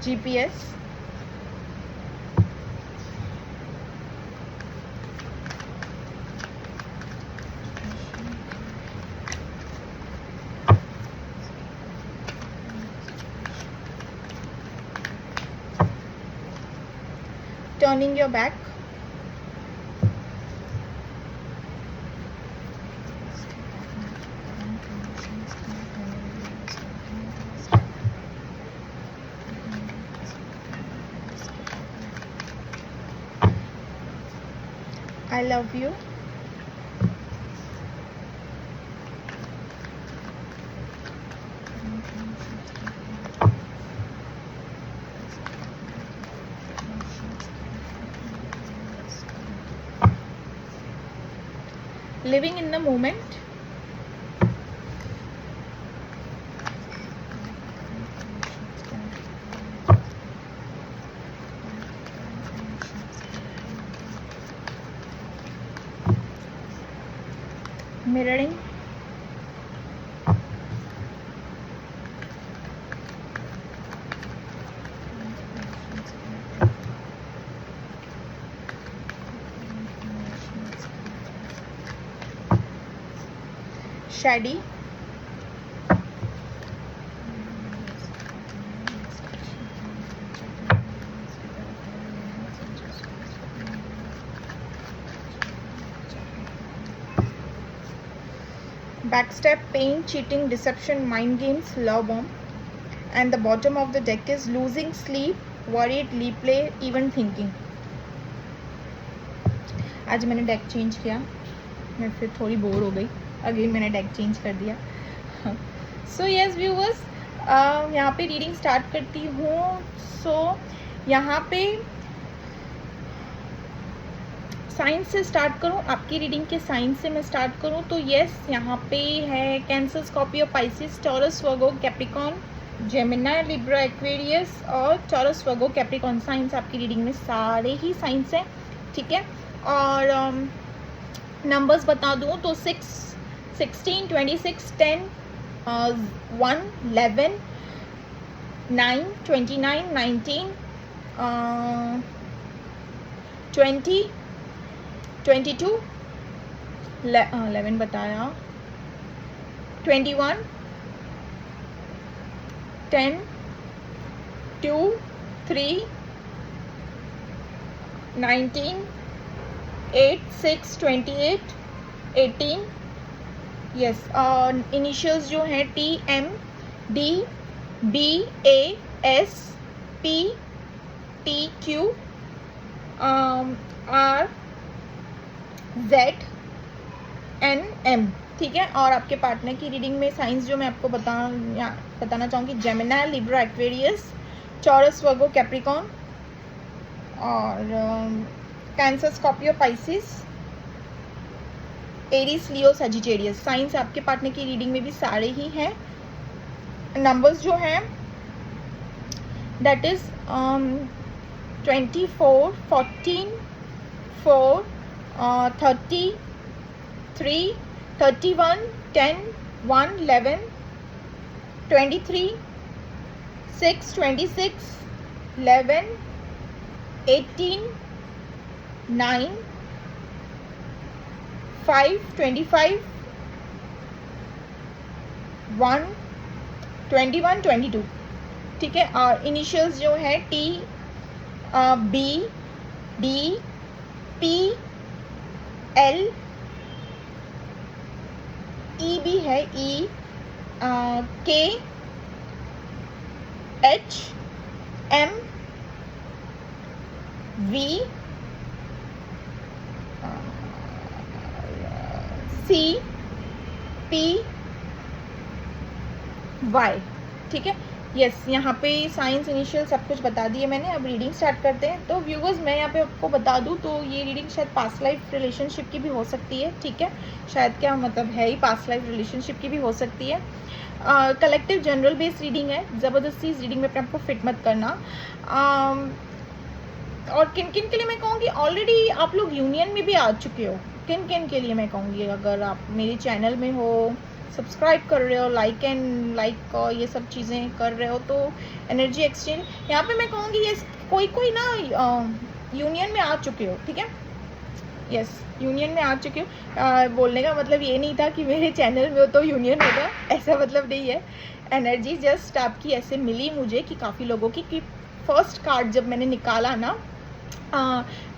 GPS. Turning your back. I love you. Living in the moment. Mirroring. Shady. backstab, pain, cheating, deception, mind games, love bomb. And the bottom of the deck is losing sleep, worried, replay, even thinking. आज मैंने deck change किया, मैं फिर थोड़ी bore हो गई, again मैंने deck change कर दिया. सो यस व्यूअर्स, यहाँ पे रीडिंग स्टार्ट करती हूँ. सो यहाँ पे साइंस से स्टार्ट करूँ, आपकी रीडिंग के साइंस से मैं स्टार्ट करूँ तो यस, यहाँ पे है कैंसर, स्कॉर्पियो, पाइसिस, टॉरस, वर्गो, कैप्रिकॉन, जेमिनी, लिब्रा, एक्वेरियस और टॉरस, वर्गो, कैप्रिकॉन. साइंस आपकी रीडिंग में सारे ही साइंस हैं, ठीक है. और नंबर्स बता दूँ तो 6, 16, 26, 10, 1, 11, 9, 29, 19, 20, 22, 11 बताया, 21, 10, 2, 3, 19, 8, 6, 28, 18. यस, इनिशियल्स जो हैं T, M, D, B, A, S, P, T, Q, R, Z, N, M. ठीक है. और आपके पार्टनर की रीडिंग में साइंस जो मैं आपको बताना चाहूँगी, जेमिनी, लिब्रा, एक्वेरियस, टॉरस, वर्गो, कैप्रिकॉन और कैंसर, स्कॉर्पियो, पाइसिस, एरीज, लियो, सजिटेरियस. साइंस आपके पार्टनर की रीडिंग में भी सारे ही हैं. नंबर्स जो हैं दैट इज 24, 14, 4, 30, 3, 31, 10, 1, 11, 23, 6, 26, 11, 18, 9, 5, 25, 1, 21, 22. ठीक है. और इनिशियल्स जो है T, B, D, P, L, E भी है, E, K, H, M, V, C, P, Y. ठीक है. यस, यहाँ पे साइंस, इनिशियल सब कुछ बता दिए मैंने. अब रीडिंग स्टार्ट करते हैं. तो व्यूवर्स, मैं यहाँ पे आपको बता दूँ तो ये रीडिंग शायद पास्ट लाइफ रिलेशनशिप की भी हो सकती है. ठीक है. शायद क्या मतलब है ही, पास्ट लाइफ रिलेशनशिप की भी हो सकती है. कलेक्टिव जनरल बेस्ड रीडिंग है. ज़बरदस्ती इस रीडिंग में अपने आपको फिट मत करना. और किन किन के लिए मैं कहूँगी, ऑलरेडी आप लोग यूनियन में भी आ चुके हो. किन किन के लिए मैं कहूँगी, अगर आप मेरे चैनल में हो, सब्सक्राइब कर रहे हो, लाइक ये सब चीज़ें कर रहे हो, तो एनर्जी एक्सचेंज यहाँ पे मैं कहूँगी ये कोई ना यूनियन में आ चुके हो. ठीक है. यस, यूनियन में आ चुके हो. बोलने का मतलब ये नहीं था कि मेरे चैनल में हो तो यूनियन होगा, ऐसा मतलब नहीं है. एनर्जी जस्ट आपकी ऐसे मिली मुझे कि काफ़ी लोगों की, कि फर्स्ट कार्ड जब मैंने निकाला ना,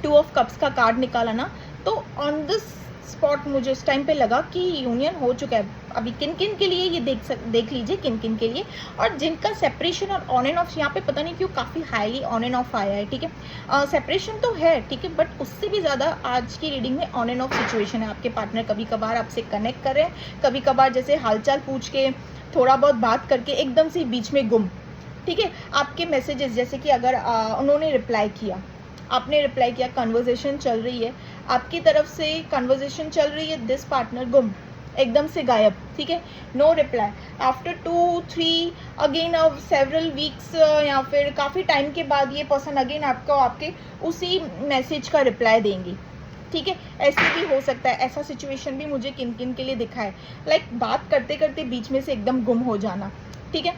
2 ऑफ कप्स का कार्ड निकाला ना, तो ऑन दिस स्पॉट मुझे उस टाइम पे लगा कि यूनियन हो चुका है. अभी किन किन के लिए ये देख लीजिए, किन किन के लिए. और जिनका सेपरेशन और ऑन एंड ऑफ, यहाँ पे पता नहीं क्यों काफ़ी हाईली ऑन एंड ऑफ आया है. ठीक है. सेपरेशन तो है, ठीक है, बट उससे भी ज़्यादा आज की रीडिंग में ऑन एंड ऑफ सिचुएशन है. आपके पार्टनर कभी कभार आपसे कनेक्ट कर रहे हैं, कभी कभार जैसे हालचाल पूछ के, थोड़ा बहुत बात करके एकदम से बीच में गुम. ठीक है. आपके मैसेजेस, जैसे कि अगर उन्होंने रिप्लाई किया, आपने रिप्लाई किया, कन्वर्जेशन चल रही है, आपकी तरफ से कन्वर्जेशन चल रही है, दिस पार्टनर गुम, एकदम से गायब. ठीक है. No reply after 2, 3 again of several weeks, या फिर काफ़ी टाइम के बाद ये पर्सन अगेन आपको आपके उसी मैसेज का रिप्लाई देंगी. ठीक है. ऐसे भी हो सकता है. ऐसा सिचुएशन भी मुझे किन किन के लिए दिखा है, लाइक बात करते करते बीच में से एकदम गुम हो जाना. ठीक है.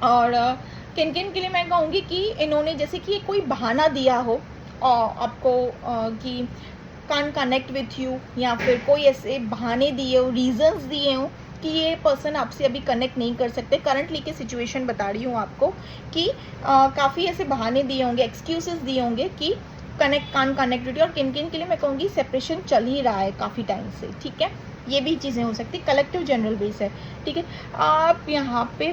और किन किन के लिए मैं कहूँगी कि इन्होंने जैसे कि कोई बहाना दिया हो आपको, कि कान कनेक्ट विथ यू, या फिर कोई ऐसे बहाने दिए हो, रीजंस दिए हो कि ये पर्सन आपसे अभी कनेक्ट नहीं कर सकते. करंटली की सिचुएशन बता रही हूँ आपको कि काफ़ी ऐसे बहाने दिए होंगे, एक्सक्यूजेस दिए होंगे कि कान कनेक्टिविटी. और किन किन के लिए मैं कहूँगी सेपरेशन चल ही रहा है काफ़ी टाइम से. ठीक है. ये भी चीज़ें हो सकती, कलेक्टिव जनरल बेस है, ठीक है। आप यहाँ पे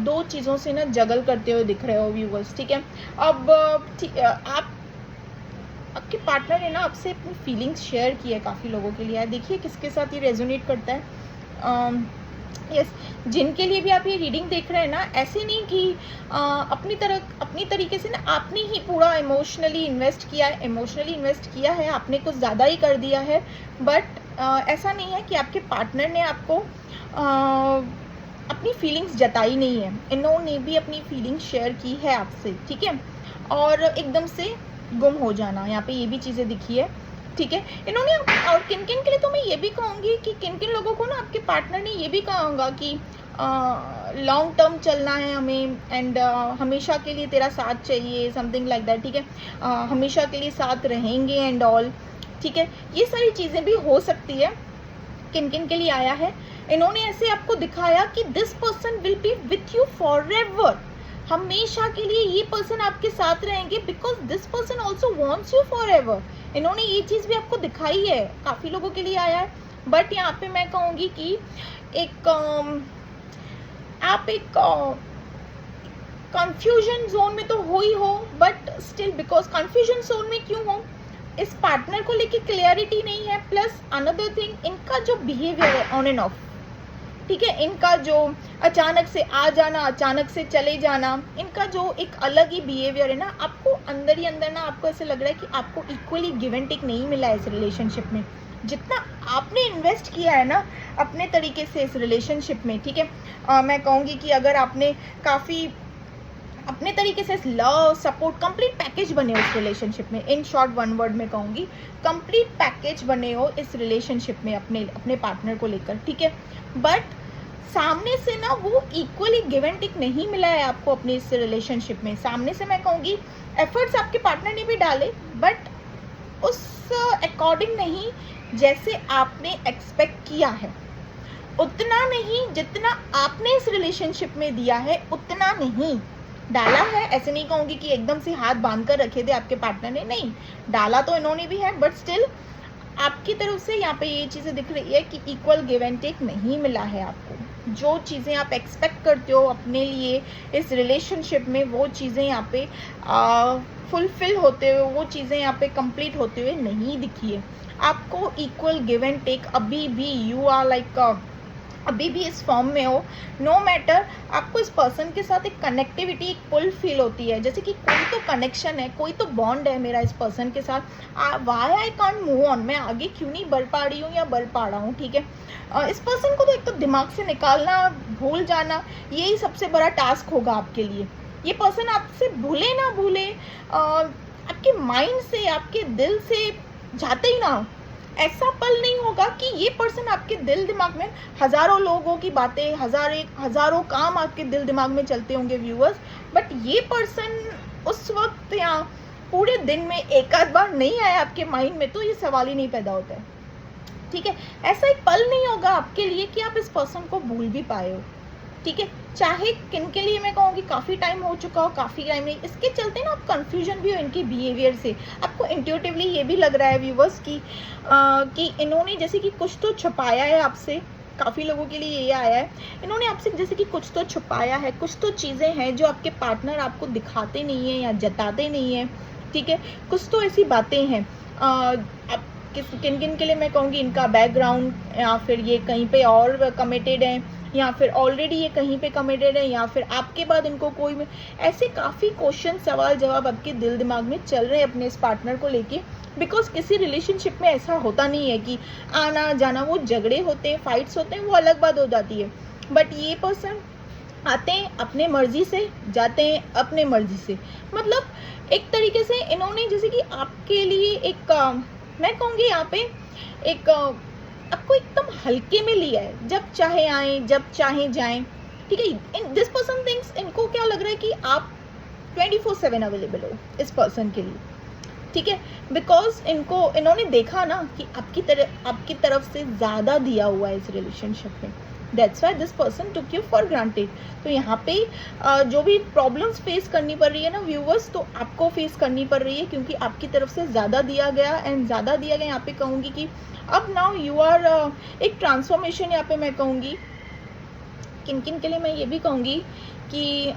दो चीज़ों से ना जगल करते हुए दिख रहे हो व्यूवर्स, ठीक है। अब आप आपके पार्टनर ने ना आपसे अपनी फीलिंग्स शेयर की है काफ़ी लोगों के लिए, देखिए किसके साथ ये रेजोनेट करता है। यस, जिनके लिए भी आप ये रीडिंग देख रहे हैं ना, ऐसे नहीं कि अपनी तरीके से ना आपने ही पूरा इमोशनली इन्वेस्ट किया है, आपने कुछ ज़्यादा ही कर दिया है, बट ऐसा नहीं है कि आपके पार्टनर ने आपको अपनी फीलिंग्स जताई नहीं है, इन्होंने भी अपनी फीलिंग्स शेयर की है आपसे, ठीक है। और एकदम से गुम हो जाना, यहाँ पे ये भी चीज़ें दिखी है, ठीक है। इन्होंने, और किन किन के लिए तो मैं ये भी कहूँगी कि किन किन लोगों को ना आपके पार्टनर ने ये भी कहा होगा कि लॉन्ग टर्म चलना है हमें, एंड हमेशा के लिए तेरा साथ चाहिए, समथिंग लाइक दैट, ठीक है। हमेशा के लिए साथ रहेंगे एंड ऑल, ठीक है। ये सारी चीज़ें भी हो सकती है। किन किन के लिए आया है, इन्होंने ऐसे आपको दिखाया कि this person will be with you for ever, हमेशा के लिए ये पर्सन आपके साथ रहेंगे, because this person also wants you for ever. इन्होंने ये चीज़ भी आपको दिखाई है, काफ़ी लोगों के लिए आया है। बट यहाँ पे मैं कहूँगी कि आप एक कंफ्यूजन जोन में तो हो ही हो, but still, because confusion zone में क्यों हो, इस पार्टनर को लेके क्लियरिटी नहीं है, प्लस अनदर थिंग, इनका जो बिहेवियर है ऑन एंड ऑफ, ठीक है, इनका जो अचानक से आ जाना, अचानक से चले जाना, इनका जो एक अलग ही बिहेवियर है ना, आपको अंदर ही अंदर ना आपको ऐसे लग रहा है कि आपको इक्वली गिव एंड टेक नहीं मिला है इस रिलेशनशिप में, जितना आपने इन्वेस्ट किया है ना अपने तरीके से इस रिलेशनशिप में, ठीक है। मैं कहूँगी कि अगर आपने काफ़ी अपने तरीके से लव सपोर्ट कंप्लीट पैकेज बने हो इस रिलेशनशिप में, इन शॉर्ट वन वर्ड में कहूँगी, कंप्लीट पैकेज बने हो इस रिलेशनशिप में अपने पार्टनर को लेकर, ठीक है। बट सामने से ना वो इक्वली गिव एंड टेक नहीं मिला है आपको अपने इस रिलेशनशिप में। सामने से मैं कहूँगी एफर्ट्स आपके पार्टनर ने भी डाले, बट उस अकॉर्डिंग नहीं जैसे आपने एक्सपेक्ट किया है, उतना नहीं जितना आपने इस रिलेशनशिप में दिया है, उतना नहीं डाला है। ऐसे नहीं कहूँगी कि एकदम से हाथ बांध कर रखे थे आपके पार्टनर ने, नहीं, डाला तो इन्होंने भी है, बट स्टिल आपकी तरफ से यहाँ पे ये चीज़ें दिख रही है कि इक्वल गिव एंड टेक नहीं मिला है आपको। जो चीज़ें आप एक्सपेक्ट करते हो अपने लिए इस रिलेशनशिप में, वो चीज़ें यहाँ पे फुलफिल होते हुए, वो चीज़ें यहाँ पे कंप्लीट होते हुए नहीं दिखी है आपको। इक्वल गिव एंड टेक अभी भी, यू आर लाइक अभी भी इस फॉर्म में हो, नो मैटर, आपको इस पर्सन के साथ एक कनेक्टिविटी, एक पुल फील होती है, जैसे कि कोई तो कनेक्शन है, कोई तो बॉन्ड है मेरा इस पर्सन के साथ, why I can't move on, मैं आगे क्यों नहीं बढ़ पा रही हूँ या बढ़ पा रहा हूँ, ठीक है। इस पर्सन को तो एक तो दिमाग से निकालना, भूल जाना, यही सबसे बड़ा टास्क होगा आपके लिए। ये पर्सन आपसे भूले ना भूले, आपके माइंड से, आपके दिल से जाते ही ना, ऐसा पल नहीं होगा कि ये पर्सन आपके दिल दिमाग में, हज़ारों लोगों की बातें, हज़ारों काम आपके दिल दिमाग में चलते होंगे व्यूअर्स, बट ये पर्सन उस वक्त या पूरे दिन में एक आध बार नहीं आया आपके माइंड में, तो ये सवाल ही नहीं पैदा होता है, ठीक है। ऐसा एक पल नहीं होगा आपके लिए कि आप इस पर्सन को भूल भी पाए हो, ठीक है। चाहे किन के लिए मैं कहूँगी काफ़ी टाइम हो चुका हो, काफ़ी टाइम नहीं, इसके चलते ना आप कंफ्यूजन भी हो इनके बिहेवियर से, आपको इंट्यूटिवली ये भी लग रहा है व्यूवर्स कि इन्होंने जैसे कि कुछ तो छुपाया है आपसे। काफ़ी लोगों के लिए ये आया है, इन्होंने आपसे जैसे कि कुछ तो छुपाया है, कुछ तो चीज़ें हैं जो आपके पार्टनर आपको दिखाते नहीं हैं या जताते नहीं हैं, ठीक है। कुछ तो ऐसी बातें हैं, आप किन किन के लिए मैं कहूँगी इनका बैकग्राउंड, या फिर ये कहीं पे और कमिटेड हैं, या फिर ऑलरेडी ये कहीं पे कमिटेड है, या फिर आपके बाद इनको कोई, ऐसे काफ़ी क्वेश्चन, सवाल जवाब आपके दिल दिमाग में चल रहे हैं अपने इस पार्टनर को लेके। बिकॉज किसी रिलेशनशिप में ऐसा होता नहीं है कि आना जाना, वो झगड़े होते हैं, फाइट्स होते हैं, वो अलग बात हो जाती है, बट ये पर्सन आते हैं अपने मर्जी से, जाते हैं अपने मर्जी से। मतलब एक तरीके से इन्होंने जैसे कि आपके लिए एक मैं कहूँगी यहाँ पे एक आपको एकदम हल्के में लिया है, जब चाहे आए, जब चाहे जाएं, ठीक है। दिस पर्सन थिंक्स, इनको क्या लग रहा है कि आप 24/7 अवेलेबल हो इस पर्सन के लिए, ठीक है। बिकॉज इन्होंने देखा ना कि आपकी तरफ से ज़्यादा दिया हुआ है इस रिलेशनशिप में, that's why this person took you for granted. तो यहाँ पे जो भी प्रॉब्लम्स फेस करनी पड़ रही है ना व्यूवर्स, तो आपको फेस करनी पड़ रही है क्योंकि आपकी तरफ से ज़्यादा दिया गया, एंड ज़्यादा दिया गया यहाँ पे कहूँगी कि अब नाउ यू आर एक ट्रांसफॉर्मेशन यहाँ पे मैं कहूँगी किन किन के लिए मैं ये भी कहूँगी कि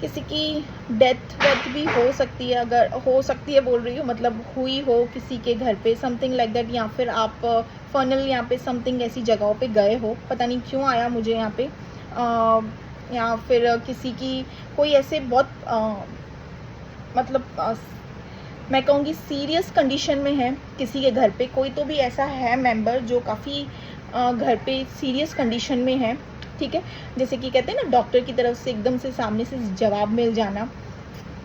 किसी की डेथ वेथ भी हो सकती है, अगर हो सकती है बोल रही हूँ मतलब हुई हो किसी के घर पे समथिंग लाइक दैट, या फिर आप फनल यहाँ पे समथिंग ऐसी जगहों पे गए हो, पता नहीं क्यों आया मुझे यहाँ पे, या फिर किसी की कोई ऐसे बहुत मतलब मैं कहूँगी सीरियस कंडीशन में है किसी के घर पे, कोई तो भी ऐसा है मेंबर जो काफ़ी घर पे सीरियस कंडीशन में है, ठीक है, जैसे कि कहते हैं ना डॉक्टर की तरफ से एकदम से सामने से जवाब मिल जाना,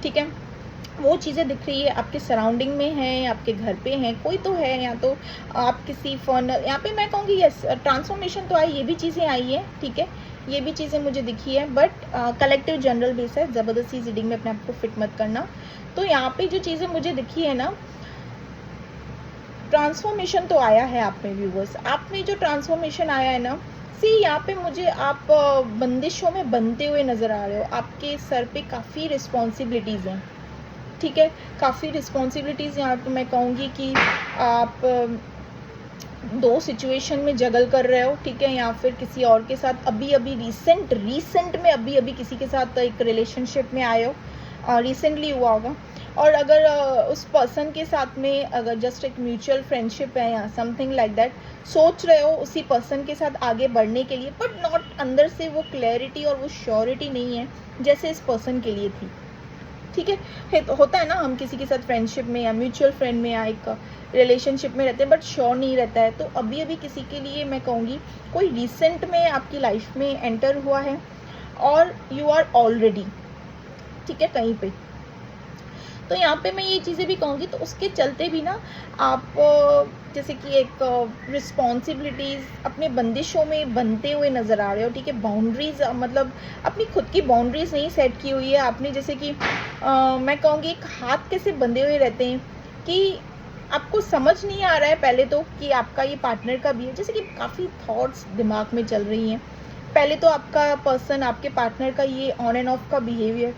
ठीक है, वो चीज़ें दिख रही है आपके सराउंडिंग में है, आपके घर पे हैं, कोई तो है, या तो आप किसी फर्नल यहाँ पे मैं कहूँगी यस ट्रांसफॉर्मेशन तो आई, ये भी चीज़ें आई है, ठीक है, ये भी चीज़ें मुझे दिखी है, बट कलेक्टिव जनरल बेस है, ज़बरदस्ती रीडिंग में अपने आप को फिट मत करना। तो यहाँ पे जो चीज़ें मुझे दिखी है ना, ट्रांसफॉर्मेशन तो आया है आप में व्यूवर्स, आप में जो ट्रांसफॉर्मेशन आया है ना, सी यहाँ पे मुझे आप बंदिशों में बनते हुए नज़र आ रहे हो, आपके सर पे काफ़ी रिस्पॉन्सिबिलिटीज़ हैं, ठीक है, काफ़ी रिस्पॉन्सिबिलिटीज़ यहाँ पे मैं कहूँगी कि आप दो सिचुएशन में जगल कर रहे हो, ठीक है, या फिर किसी और के साथ अभी अभी रिसेंट में अभी अभी किसी के साथ एक रिलेशनशिप में आए हो, रिसेंटली हुआ होगा, और अगर उस पर्सन के साथ में अगर जस्ट एक म्यूचुअल फ्रेंडशिप है या समथिंग लाइक दैट, सोच रहे हो उसी पर्सन के साथ आगे बढ़ने के लिए, बट नॉट अंदर से वो क्लैरिटी और वो श्योरिटी नहीं है जैसे इस पर्सन के लिए थी, ठीक है, तो होता है ना हम किसी के साथ फ्रेंडशिप में या म्यूचुअल फ्रेंड में या एक रिलेशनशिप में रहते हैं बट श्योर नहीं रहता है, तो अभी अभी किसी के लिए मैं कहूँगी कोई रिसेंट में आपकी लाइफ में एंटर हुआ है और यू आर ऑलरेडी, ठीक है, कहीं पे, तो यहाँ पे मैं ये चीज़ें भी कहूँगी, तो उसके चलते भी ना आप जैसे कि एक रिस्पॉन्सिबिलिटीज़ अपने बंदिशों में बनते हुए नज़र आ रहे हो, ठीक है, बाउंड्रीज मतलब अपनी खुद की बाउंड्रीज नहीं सेट की हुई है आपने, जैसे कि मैं कहूँगी एक हाथ कैसे बंधे हुए रहते हैं कि आपको समझ नहीं आ रहा है पहले तो कि आपका ये पार्टनर का भी है, जैसे कि काफ़ी थॉट्स दिमाग में चल रही हैं, पहले तो आपका पर्सन आपके पार्टनर का ये ऑन एंड ऑफ का बिहेवियर,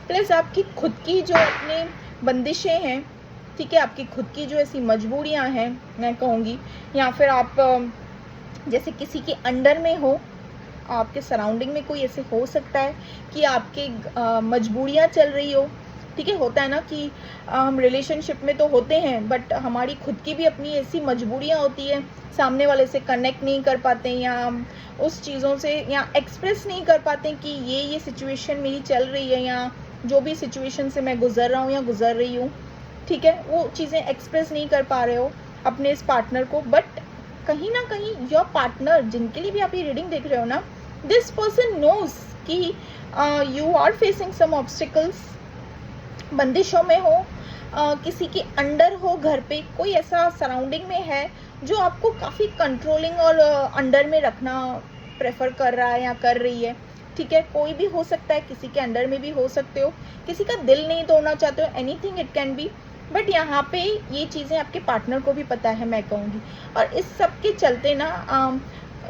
प्लस आपकी खुद की जो अपने बंदिशें हैं, ठीक है, आपकी खुद की जो ऐसी मजबूरियां हैं मैं कहूँगी, या फिर आप जैसे किसी के अंडर में हो, आपके सराउंडिंग में कोई ऐसे हो सकता है कि आपके मजबूरियां चल रही हो, ठीक है, होता है ना कि हम रिलेशनशिप में तो होते हैं बट हमारी खुद की भी अपनी ऐसी मजबूरियां होती है, सामने वाले से कनेक्ट नहीं कर पाते या हम उस चीज़ों से या एक्सप्रेस नहीं कर पाते कि ये सिचुएशन मेरी चल रही है या जो भी सिचुएशन से मैं गुजर रहा हूँ या गुजर रही हूँ, ठीक है, वो चीज़ें एक्सप्रेस नहीं कर पा रहे हो अपने इस पार्टनर को, बट कहीं ना कहीं योर पार्टनर जिनके लिए भी आप ये रीडिंग देख रहे हो ना, दिस पर्सन नोज कि you are facing some obstacles, बंदिशों में हो, किसी के अंडर हो, घर पे कोई ऐसा सराउंडिंग में है जो आपको काफ़ी कंट्रोलिंग और अंडर में रखना प्रेफर कर रहा है या कर रही है, ठीक है, कोई भी हो सकता है, किसी के अंडर में भी हो सकते हो, किसी का दिल नहीं तोड़ना चाहते हो, anything it can be, but यहाँ पे ये चीज़ें आपके पार्टनर को भी पता है मैं कहूँगी, और इस सब के चलते ना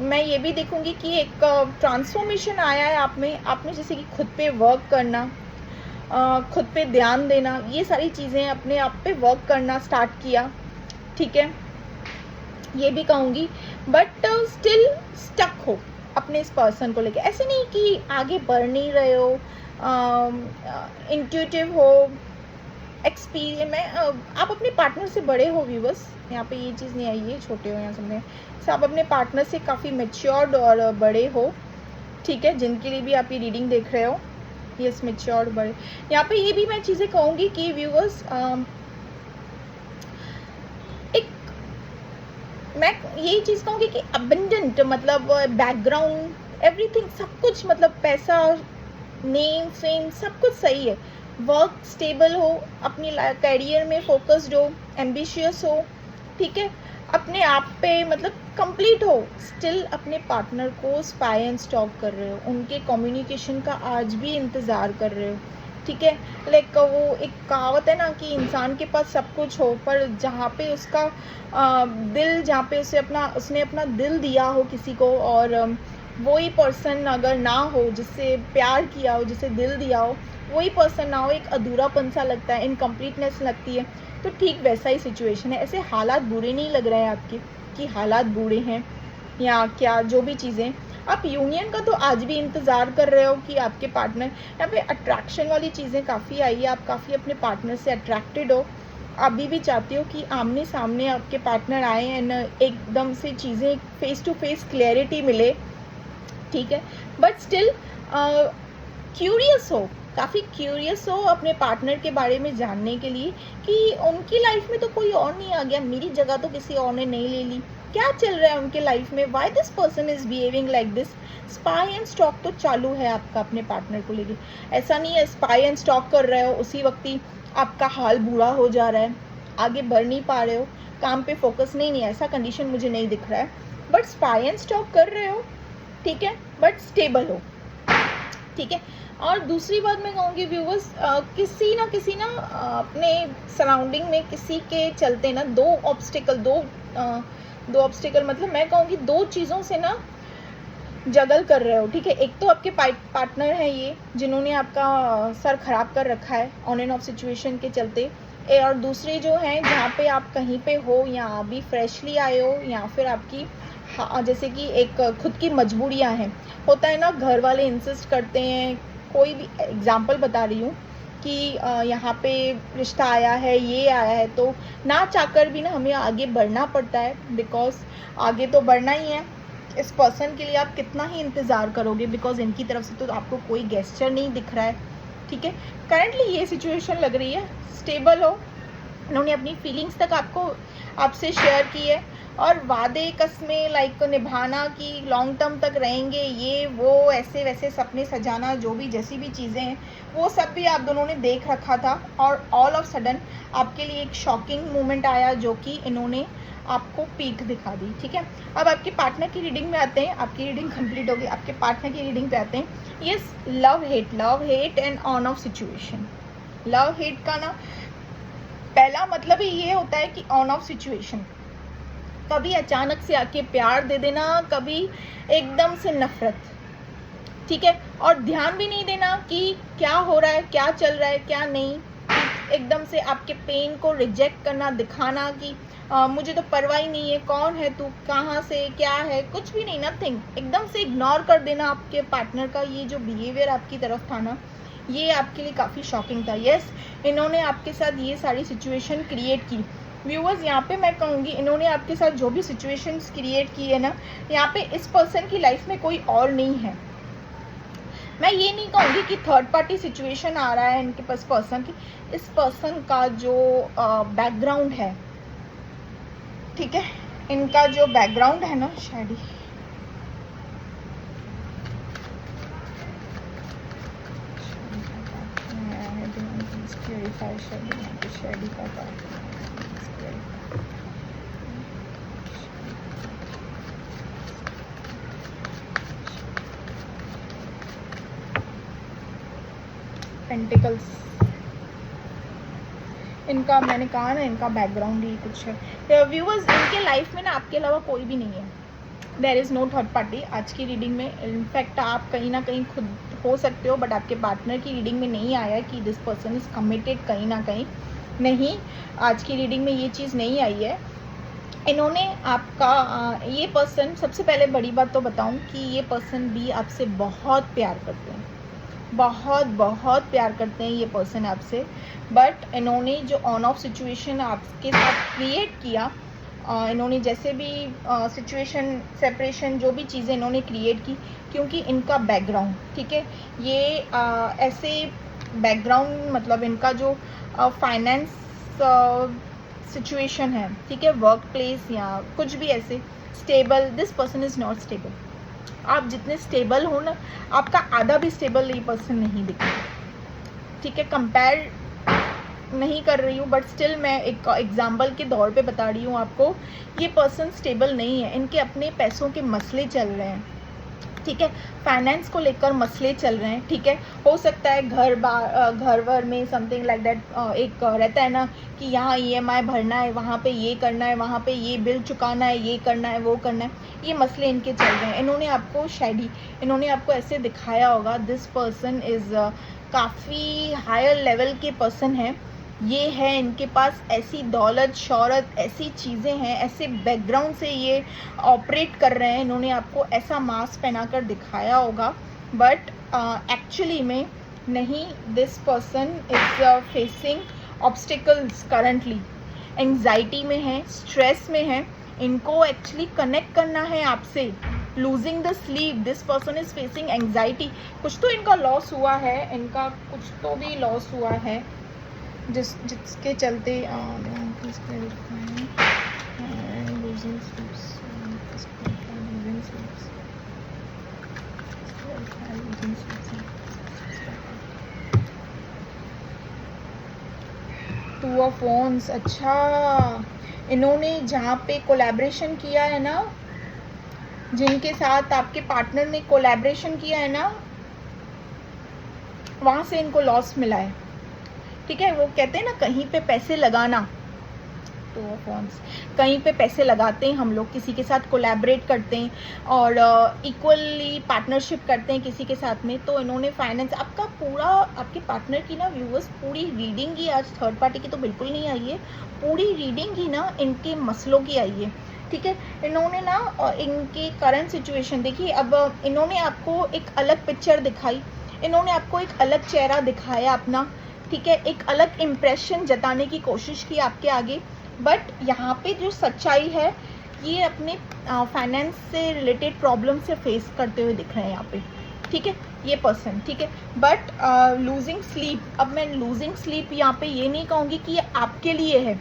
मैं ये भी देखूँगी कि एक ट्रांसफॉर्मेशन आया है आपने जैसे कि खुद पे वर्क करना, खुद पे ध्यान देना, ये सारी चीज़ें अपने आप पे वर्क करना स्टार्ट किया, ठीक है, ये भी कहूँगी, बट स्टिल स्टक हो अपने इस पर्सन को लेके, ऐसे नहीं कि आगे बढ़ नहीं रहे हो, इंट्यूटिव हो, एक्सपीरियंस में आप अपने पार्टनर से बड़े हो व्यूवर्स, यहाँ पे ये चीज़ नहीं आई है छोटे हो या समझे, आप अपने पार्टनर से काफ़ी मेच्योर्ड और बड़े हो, ठीक है, जिनके लिए भी आप ये रीडिंग देख रहे हो, यस मेच्योर्ड बड़े, यहाँ पे ये भी मैं चीज़ें कहूँगी कि व्यूवर्स एक मैं यही चीज़ कहूँगी कि अबंडेंट मतलब बैकग्राउंड एवरीथिंग सब कुछ, मतलब पैसा, नेम फेम सब कुछ सही है, वर्क स्टेबल हो, अपनी कैरियर में फोकस्ड हो, एम्बिशियस हो, ठीक है, अपने आप पे मतलब कंप्लीट हो, स्टिल अपने पार्टनर को स्पाई एंड स्टॉक कर रहे हो, उनके कम्युनिकेशन का आज भी इंतज़ार कर रहे हो, ठीक है। लाइक वो एक कहावत है ना कि इंसान के पास सब कुछ हो, पर जहाँ पे उसका दिल, जहाँ पे उसने अपना दिल दिया हो किसी को, और वही पर्सन अगर ना हो, जिससे प्यार किया हो, जिसे दिल दिया हो, वही पर्सन ना हो, एक अधूरापन सा लगता है, इनकम्प्लीटनेस लगती है। तो ठीक वैसा ही सिचुएशन है। ऐसे हालात बुरे नहीं लग रहे हैं आपके कि हालात बुरे हैं या क्या, जो भी चीज़ें, आप यूनियन का तो आज भी इंतज़ार कर रहे हो कि आपके पार्टनर, यहाँ पे अट्रैक्शन वाली चीज़ें काफ़ी आई है, आप काफ़ी अपने पार्टनर से अट्रैक्टेड हो, अभी भी चाहते हो कि आमने सामने आपके पार्टनर आए एंड एकदम से चीज़ें फेस टू फेस क्लैरिटी मिले, ठीक है। बट स्टिल क्यूरियस हो, काफ़ी क्यूरियस हो अपने पार्टनर के बारे में जानने के लिए कि उनकी लाइफ में तो कोई और नहीं आ गया, मेरी जगह तो किसी और ने नहीं ले ली, क्या चल रहा है उनके लाइफ में, why this person is behaving like this. Spy and stock तो चालू है आपका अपने पार्टनर को लेके। ऐसा नहीं है स्पाई एंड स्टॉक कर रहे हो उसी वक्त ही आपका हाल बुरा हो जा रहा है, आगे बढ़ नहीं पा रहे हो, काम पे फोकस नहीं, ऐसा कंडीशन मुझे नहीं दिख रहा है। बट स्पाई एंड स्टॉक कर रहे हो, ठीक है, बट स्टेबल हो, ठीक है। और दूसरी बात मैं कहूँगी व्यूवर्स, किसी ना अपने सराउंडिंग में किसी के चलते ना दो ऑब्स्टिकल मतलब मैं कहूँगी दो चीज़ों से ना जगल कर रहे हो, ठीक है। एक तो आपके पार्टनर है ये, जिन्होंने आपका सर खराब कर रखा है ऑन एंड ऑफ सिचुएशन के चलते, और दूसरे जो हैं जहाँ पे आप कहीं पे हो या अभी फ्रेशली आए हो, या फिर आपकी जैसे कि एक खुद की मजबूरियाँ हैं, होता है ना, घर वाले इंसिस्ट करते हैं, कोई भी एग्जांपल बता रही हूँ कि यहाँ पे रिश्ता आया है, ये आया है, तो ना चाहकर भी ना हमें आगे बढ़ना पड़ता है, बिकॉज आगे तो बढ़ना ही है। इस पर्सन के लिए आप कितना ही इंतज़ार करोगे, बिकॉज इनकी तरफ से तो आपको कोई गेस्चर नहीं दिख रहा है, ठीक है। करंटली ये सिचुएशन लग रही है स्टेबल हो, इन्होंने अपनी फीलिंग्स तक आपसे शेयर की है, और वादे कस्में लाइक निभाना कि लॉन्ग टर्म तक रहेंगे, ये वो ऐसे वैसे सपने सजाना, जो भी जैसी भी चीज़ें हैं वो सब भी आप दोनों ने देख रखा था, और ऑल ऑफ सडन आपके लिए एक शॉकिंग मोमेंट आया जो कि इन्होंने आपको पीठ दिखा दी, ठीक है। अब आपके पार्टनर की रीडिंग में आते हैं, आपकी रीडिंग कंप्लीट होगी, आपके पार्टनर की रीडिंग पे आते हैं। Yes, love hate and on off situation. Love hate का ना पहला मतलब ही ये होता है कि ऑन ऑफ सिचुएशन, कभी अचानक से आके प्यार दे देना, कभी एकदम से नफरत, ठीक है, और ध्यान भी नहीं देना कि क्या हो रहा है, क्या चल रहा है, क्या नहीं, एकदम से आपके पेन को रिजेक्ट करना, दिखाना कि मुझे तो परवाह ही नहीं है, कौन है तू, कहाँ से, क्या है, कुछ भी नहीं, नथिंग, एकदम से इग्नोर कर देना आपके पार्टनर का ये जो बिहेवियर आपकी तरफ था ना, ये आपके लिए काफ़ी शॉकिंग था। यस, इन्होंने आपके साथ ये सारी सिचुएशन क्रिएट की। व्यूअर्स, यहाँ पे मैं कहूँगी इन्होंने आपके साथ जो भी सिचुएशंस क्रिएट की है ना, यहाँ पे इस पर्सन की लाइफ में कोई और नहीं है। मैं ये नहीं कहूँगी कि थर्ड पार्टी सिचुएशन आ रहा है इनके पास पर्सन की, इस पर्सन का जो बैकग्राउंड है, ठीक है, इनका जो बैकग्राउंड है ना, शायद पेंटिकल्स, इनका मैंने कहा ना, इनका बैकग्राउंड ही कुछ है। व्यूअर्स, इनके लाइफ में ना आपके अलावा कोई भी नहीं है, there is no third party आज की रीडिंग में। इनफैक्ट आप कहीं ना कहीं खुद हो सकते हो, बट आपके पार्टनर की रीडिंग में नहीं आया कि दिस पर्सन इज़ कमिटेड, कहीं ना कहीं नहीं, आज की रीडिंग में ये चीज़ नहीं आई है। इन्होंने आपका ये पर्सन, सबसे पहले बड़ी बात तो बताऊं कि ये पर्सन भी आपसे बहुत प्यार करते हैं, बहुत प्यार करते हैं ये पर्सन आपसे, बट इन्होंने जो ऑन ऑफ सिचुएशन आपके साथ क्रिएट किया, इन्होंने जैसे भी सिचुएशन सेपरेशन जो भी चीज़ें इन्होंने क्रिएट की, क्योंकि इनका बैकग्राउंड, ठीक है, ये ऐसे बैकग्राउंड, मतलब इनका जो फाइनेंस सिचुएशन है, ठीक है, वर्क प्लेस या कुछ भी ऐसे stable, this person is not stable. आप जितने स्टेबल हो ना, आपका आधा भी स्टेबल ये पर्सन नहीं दिखता, ठीक है। कंपेयर नहीं कर रही हूँ, बट स्टिल मैं एक एग्जाम्पल के तौर पे बता रही हूँ आपको, ये पर्सन स्टेबल नहीं है, इनके अपने पैसों के मसले चल रहे हैं, ठीक है। फाइनेंस को लेकर मसले चल रहे हैं, ठीक है। हो सकता है घर वर में समथिंग लाइक दैट, एक रहता है ना कि यहाँ ईएमआई भरना है, वहाँ पे ये करना है, वहाँ पे ये बिल चुकाना है, ये करना है, वो करना है, ये मसले इनके चल रहे हैं। इन्होंने आपको ऐसे दिखाया होगा, दिस पर्सन इज़ काफ़ी हायर लेवल के पर्सन है, ये है, इनके पास ऐसी दौलत शौहरत ऐसी चीज़ें हैं, ऐसे बैकग्राउंड से ये ऑपरेट कर रहे हैं, इन्होंने आपको ऐसा मास्क पहनाकर दिखाया होगा, बट एक्चुअली में नहीं। This person is facing obstacles currently, anxiety में है, स्ट्रेस में है, इनको एक्चुअली कनेक्ट करना है आपसे। Losing the sleep, this person is facing anxiety, कुछ तो इनका लॉस हुआ है, इनका कुछ तो भी लॉस हुआ है जिसके चलते टू ऑफ वॉन्ड्स। अच्छा, इन्होंने जहाँ पे कोलैबोरेशन किया है ना, जिनके साथ आपके पार्टनर ने कोलैबोरेशन किया है ना, वहाँ से इनको लॉस मिला है, ठीक है। वो कहते हैं ना कहीं पे पैसे लगाना, टू ऑफ वॉन्ड्स, कहीं पे पैसे लगाते हैं हम लोग, किसी के साथ कोलैबोरेट करते हैं और इक्वली पार्टनरशिप करते हैं किसी के साथ में, तो इन्होंने फाइनेंस आपका पूरा, आपके पार्टनर की ना व्यूअर्स पूरी रीडिंग ही, आज थर्ड पार्टी की तो बिल्कुल नहीं आई है, पूरी रीडिंग ही ना इनके मसलों की आई है, ठीक है। इन्होंने ना इनके करंट सिचुएशन देखी, अब इन्होंने आपको एक अलग पिक्चर दिखाई, इन्होंने आपको एक अलग चेहरा दिखाया अपना, ठीक है, एक अलग इम्प्रेशन जताने की कोशिश की आपके आगे, बट यहाँ पे जो सच्चाई है, ये अपने फाइनेंस से रिलेटेड प्रॉब्लम से फेस करते हुए दिख रहे हैं यहाँ पे, ठीक है, ये पर्सन, ठीक है। बट लूजिंग स्लीप, अब मैं लूजिंग स्लीप यहाँ पे ये नहीं कहूँगी कि ये आपके लिए है,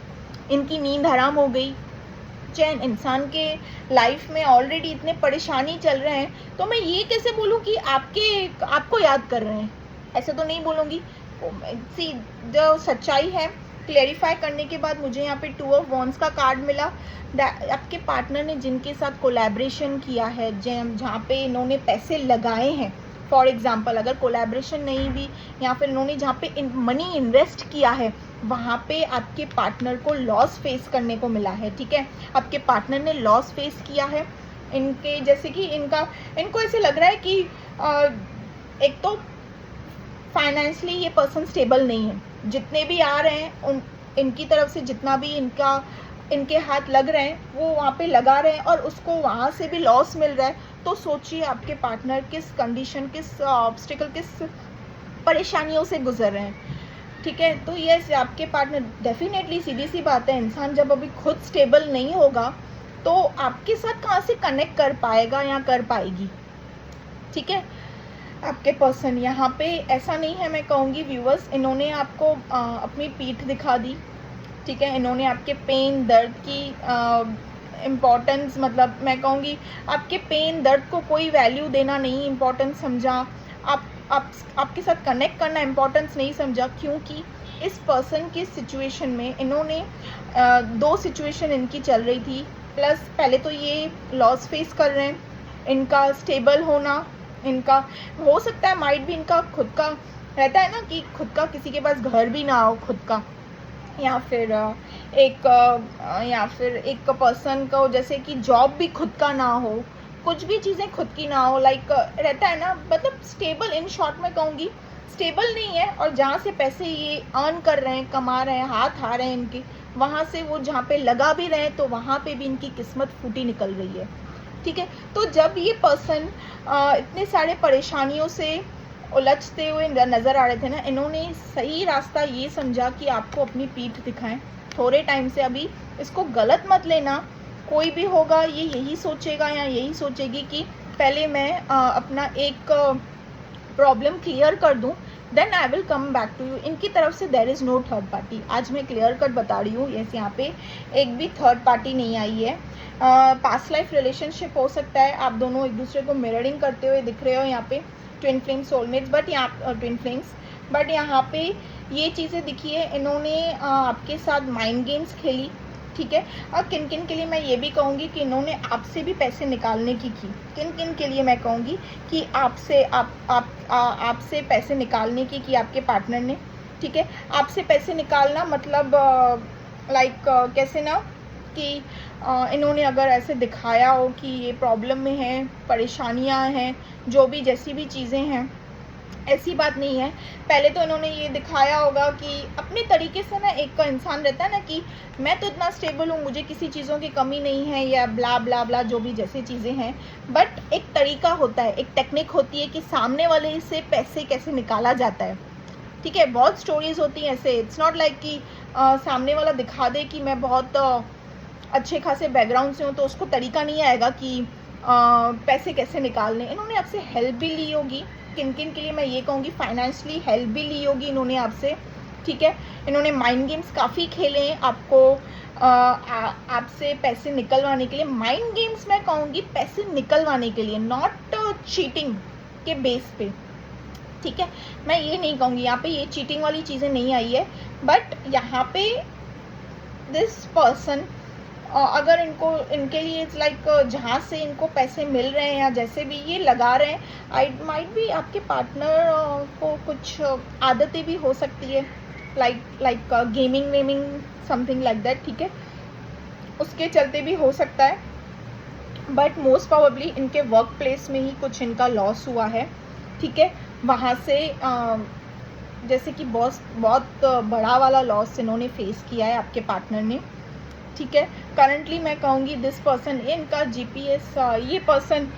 इनकी नींद हराम हो गई, चैन, इंसान के लाइफ में ऑलरेडी इतने परेशानी चल रहे हैं, तो मैं ये कैसे बोलूँ कि आपको याद कर रहे हैं, ऐसे तो नहीं बोलूँगी। सी, जो सच्चाई है क्लेरिफाई करने के बाद मुझे यहाँ पे टू ऑफ वॉन्ड्स का कार्ड मिला। आपके पार्टनर ने जिनके साथ कोलैबोरेशन किया है, जहाँ पे इन्होंने पैसे लगाए हैं, फॉर एग्जांपल अगर कोलैबोरेशन नहीं भी, या फिर इन्होंने जहाँ पे मनी इन्वेस्ट किया है, वहाँ पे आपके पार्टनर को लॉस फेस करने को मिला है, ठीक है। आपके पार्टनर ने लॉस फेस किया है, इनके जैसे कि इनको ऐसे लग रहा है कि एक तो फाइनेंशियली ये पर्सन स्टेबल नहीं है, जितने भी आ रहे हैं इनकी तरफ से जितना भी इनके हाथ लग रहे हैं वो वहाँ पे लगा रहे हैं और उसको वहाँ से भी लॉस मिल रहा है। तो सोचिए आपके पार्टनर किस कंडीशन, किस ऑब्स्टिकल, किस परेशानियों से गुजर रहे हैं, ठीक है। तो ये आपके पार्टनर डेफिनेटली, सीधी सी बात है, इंसान जब अभी खुद स्टेबल नहीं होगा तो आपके साथ कहाँ से कनेक्ट कर पाएगा या कर पाएगी, ठीक है। आपके पर्सन यहाँ पे ऐसा नहीं है, मैं कहूँगी व्यूअर्स, इन्होंने आपको अपनी पीठ दिखा दी, ठीक है। इन्होंने आपके पेन दर्द की इम्पोर्टेंस, मतलब मैं कहूँगी आपके पेन दर्द को कोई वैल्यू देना नहीं इम्पोर्टेंस समझा, आपके साथ कनेक्ट करना इम्पोर्टेंस नहीं समझा, क्योंकि इस पर्सन की सिचुएशन में इन्होंने दो सिचुएशन इनकी चल रही थी, प्लस पहले तो ये लॉस फेस कर रहे हैं, इनका स्टेबल होना, इनका हो सकता है माइट भी इनका खुद का रहता है ना कि खुद का किसी के पास घर भी ना हो खुद का, या फिर एक पर्सन को जैसे कि जॉब भी खुद का ना हो, कुछ भी चीज़ें खुद की ना हो, लाइक रहता है ना, मतलब स्टेबल, इन शॉर्ट में कहूँगी स्टेबल नहीं है। और जहाँ से पैसे ये अर्न कर रहे हैं, कमा रहे हैं, हाथ आ रहे हैं इनके, वहाँ से वो जहाँ पे लगा भी रहे हैं तो वहाँ पे भी इनकी किस्मत फूटी निकल रही है, ठीक है। तो जब ये पर्सन इतने सारे परेशानियों से उलझते हुए नज़र आ रहे थे ना, इन्होंने सही रास्ता ये समझा कि आपको अपनी पीठ दिखाएं थोड़े टाइम से। अभी इसको गलत मत लेना, कोई भी होगा ये यही सोचेगा या यही सोचेगी कि पहले मैं अपना एक प्रॉब्लम क्लियर कर दूं, then I will come back to you. इनकी तरफ से there is no third party, आज मैं क्लियर कट बता रही हूँ, यस यहाँ पे एक भी थर्ड पार्टी नहीं आई है। पास्ट लाइफ रिलेशनशिप हो सकता है, आप दोनों एक दूसरे को मिररिंग करते हुए दिख रहे हो यहाँ पे, ट्विन फ्लेम सोलमेट्स, बट यहाँ ट्विन फ्लेम्स, बट यहाँ पे ये चीज़ें दिखी है, इन्होंने आपके साथ माइंड गेम्स खेली, ठीक है। और किन किन के लिए मैं ये भी कहूँगी कि इन्होंने आपसे भी पैसे निकालने की किन किन के लिए मैं कहूँगी कि आपसे पैसे निकालने की आपके पार्टनर ने, ठीक है। आपसे पैसे निकालना मतलब लाइक कैसे ना कि इन्होंने अगर ऐसे दिखाया हो कि ये प्रॉब्लम में है, परेशानियां हैं, जो भी जैसी भी चीज़ें हैं, ऐसी बात नहीं है। पहले तो इन्होंने ये दिखाया होगा कि अपने तरीके से ना, एक इंसान रहता है ना कि मैं तो इतना स्टेबल हूँ, मुझे किसी चीज़ों की कमी नहीं है, या ब्ला ब्ला ब्ला जो भी जैसी चीज़ें हैं। बट एक तरीका होता है, एक टेक्निक होती है कि सामने वाले से पैसे कैसे निकाला जाता है, ठीक है। बहुत स्टोरीज होती हैं ऐसे। इट्स नॉट लाइक कि सामने वाला दिखा दे कि मैं बहुत अच्छे खासे बैकग्राउंड से हूँ, तो उसको तरीका नहीं आएगा कि पैसे कैसे निकालने। इन्होंने आपसे हेल्प भी ली होगी, किन किन के लिए मैं ये कहूँगी, फाइनेंशियली हेल्प भी ली होगी इन्होंने आपसे, ठीक है। इन्होंने माइंड गेम्स काफ़ी खेले हैं आपको आपसे पैसे निकलवाने के लिए। माइंड गेम्स मैं कहूँगी पैसे निकलवाने के लिए, नॉट चीटिंग के बेस पे, ठीक है। मैं ये नहीं कहूँगी, यहाँ पे ये चीटिंग वाली चीज़ें नहीं आई है। बट यहाँ पे दिस पर्सन अगर इनके लिए इट्स लाइक जहाँ से इनको पैसे मिल रहे हैं या जैसे भी ये लगा रहे हैं, आई माइट भी आपके पार्टनर को कुछ आदतें भी हो सकती है, लाइक गेमिंग वेमिंग समथिंग लाइक दैट, ठीक है। उसके चलते भी हो सकता है। बट मोस्ट प्रोबेबली इनके वर्क प्लेस में ही कुछ इनका लॉस हुआ है, ठीक है। वहाँ से जैसे कि बहुत बड़ा वाला लॉस इन्होंने फेस किया है आपके पार्टनर ने, ठीक है। करंटली मैं कहूँगी दिस पर्सन, इनका जीपीएस, ये पर्सन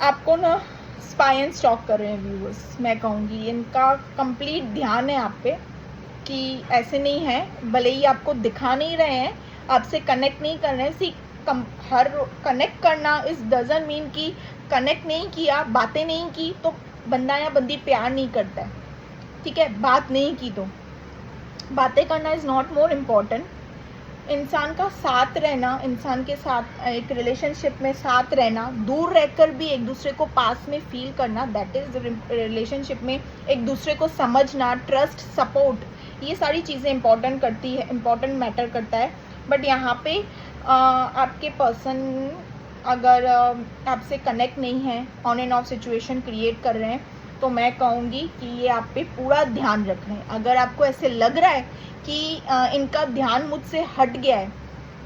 आपको ना स्पाई एंड स्टॉक कर रहे हैं व्यूअर्स। मैं कहूँगी इनका कंप्लीट ध्यान है आप पे, कि ऐसे नहीं है, भले ही आपको दिखा नहीं रहे हैं, आपसे कनेक्ट नहीं कर रहे हैं। हर कनेक्ट करना इस डजंट मीन कि कनेक्ट नहीं किया, बातें नहीं की तो बंदा या बंदी प्यार नहीं करता है, ठीक है। बात नहीं की तो बातें करना इज़ नॉट मोर इम्पॉर्टेंट। इंसान का साथ रहना, इंसान के साथ एक रिलेशनशिप में साथ रहना, दूर रहकर भी एक दूसरे को पास में फील करना, दैट इज़ रिलेशनशिप में एक दूसरे को समझना, ट्रस्ट, सपोर्ट, ये सारी चीज़ें इंपॉर्टेंट करती है, इंपॉर्टेंट मैटर करता है। बट यहाँ पे आपके पर्सन अगर आपसे कनेक्ट नहीं है, on end of situation create कर रहे हैं, तो मैं कहूँगी कि ये आप पे पूरा ध्यान रख रहे हैं। अगर आपको ऐसे लग रहा है कि इनका ध्यान मुझसे हट गया है,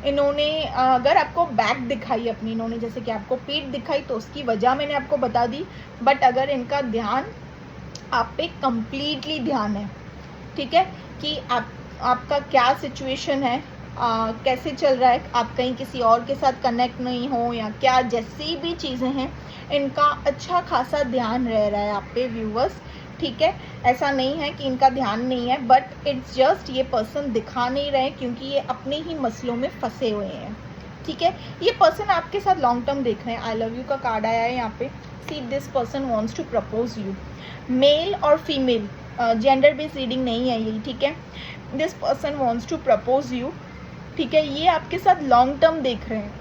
इन्होंने अगर आपको बैक दिखाई अपनी, इन्होंने जैसे कि आपको पीठ दिखाई, तो उसकी वजह मैंने आपको बता दी। बट अगर इनका ध्यान आप पे कंप्लीटली ध्यान है, ठीक है, कि आपका क्या सिचुएशन है, कैसे चल रहा है, आप कहीं किसी और के साथ कनेक्ट नहीं हो या क्या, जैसी भी चीज़ें हैं, इनका अच्छा खासा ध्यान रह रहा है आप पे व्यूअर्स, ठीक है। ऐसा नहीं है कि इनका ध्यान नहीं है, बट इट्स जस्ट ये पर्सन दिखा नहीं रहे क्योंकि ये अपने ही मसलों में फंसे हुए हैं, ठीक है। ये पर्सन आपके साथ लॉन्ग टर्म देख रहे हैं। आई लव यू का कार्ड आया है यहाँ पे। See this person wants to propose you, male और फीमेल, जेंडर बेस्ड रीडिंग नहीं है यही, ठीक है। This person wants to propose you, ठीक है। ये आपके साथ लॉन्ग टर्म देख रहे हैं,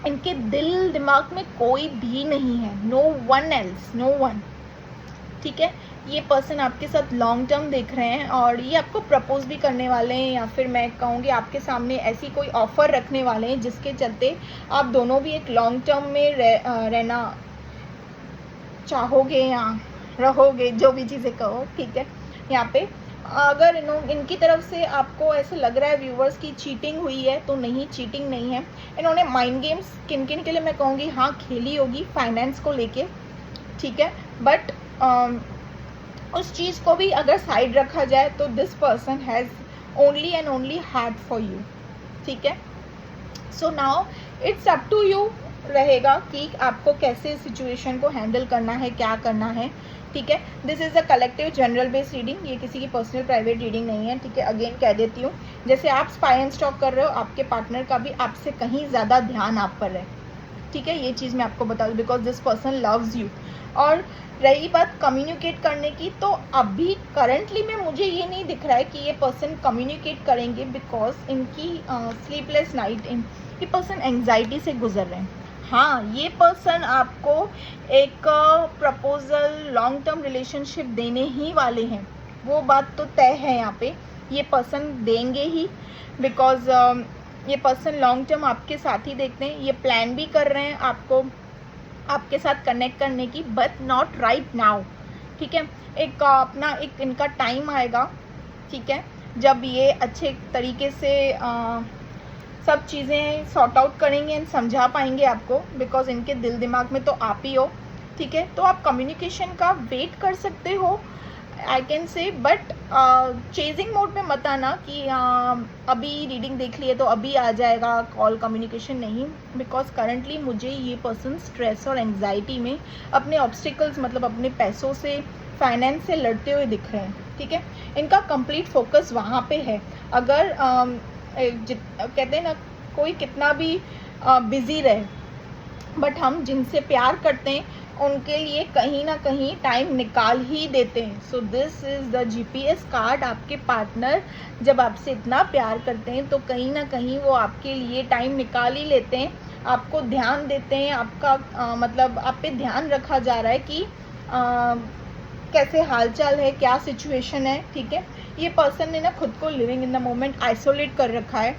इनके दिल दिमाग में कोई भी नहीं है, no one else, no one, ठीक है। ये पर्सन आपके साथ लॉन्ग टर्म देख रहे हैं और ये आपको प्रपोज भी करने वाले हैं, या फिर मैं कहूँगी आपके सामने ऐसी कोई ऑफ़र रखने वाले हैं जिसके चलते आप दोनों भी एक लॉन्ग टर्म में रहना चाहोगे या रहोगे, जो भी चीज़ें कहो, ठीक है। यहाँ पे अगर इनकी तरफ से आपको ऐसे लग रहा है व्यूवर्स की चीटिंग हुई है, तो नहीं, चीटिंग नहीं है। इन्होंने माइंड गेम्स किन किन के लिए मैं कहूँगी, हाँ खेली होगी फाइनेंस को लेके, ठीक है। बट उस चीज़ को भी अगर साइड रखा जाए तो this person has only and only heart for you, ठीक है। So now it's up to you रहेगा कि आपको कैसे सिचुएशन को हैंडल करना है, क्या करना है, ठीक है। This is a collective general based reading, ये किसी की पर्सनल प्राइवेट रीडिंग नहीं है, ठीक है। अगेन कह देती हूँ, जैसे आप स्पाई एंड स्टॉक कर रहे हो, आपके पार्टनर का भी आपसे कहीं ज़्यादा ध्यान आप पर है, ठीक है। ये चीज़ मैं आपको बता दूँ, because this person loves you. और रही बात कम्युनिकेट करने की, तो अभी करंटली में मुझे ये नहीं दिख रहा है कि ये पर्सन कम्युनिकेट करेंगे, बिकॉज इनकी स्लीपलेस नाइट, ये पर्सन एंग्जाइटी से गुजर रहे हैं। हाँ, ये पर्सन आपको एक प्रपोजल, लॉन्ग टर्म रिलेशनशिप देने ही वाले हैं, वो बात तो तय है यहाँ पे, ये पर्सन देंगे ही, बिकॉज ये पर्सन लॉन्ग टर्म आपके साथ ही देखते हैं, ये प्लान भी कर रहे हैं आपको आपके साथ कनेक्ट करने की, बट नॉट राइट नाउ, ठीक है। एक अपना एक इनका टाइम आएगा, ठीक है, जब ये अच्छे तरीके से सब चीज़ें सॉर्ट आउट करेंगे एंड समझा पाएंगे आपको, बिकॉज इनके दिल दिमाग में तो आप ही हो, ठीक है। तो आप कम्युनिकेशन का वेट कर सकते हो, I can say, but chasing mode में मत आना कि अभी रीडिंग देख लिए तो अभी आ जाएगा कॉल, कम्युनिकेशन नहीं, बिकॉज करंटली मुझे ये पर्सन स्ट्रेस और एंग्जाइटी में अपने ऑब्स्टिकल्स मतलब अपने पैसों से, फाइनेंस से लड़ते हुए दिख रहे हैं, ठीक है। इनका कंप्लीट फोकस वहाँ पे है। अगर कहते हैं ना, कोई कितना भी बिजी रहे, बट हम जिनसे प्यार करते हैं उनके लिए कहीं ना कहीं टाइम निकाल ही देते हैं। So this is the GPS card. आपके पार्टनर जब आपसे इतना प्यार करते हैं तो कहीं ना कहीं वो आपके लिए टाइम निकाल ही लेते हैं, आपको ध्यान देते हैं, आपका मतलब आप पे ध्यान रखा जा रहा है कि कैसे हालचाल है, क्या सिचुएशन है, ठीक है। ये पर्सन ने ना खुद को living in the moment isolate कर रखा है,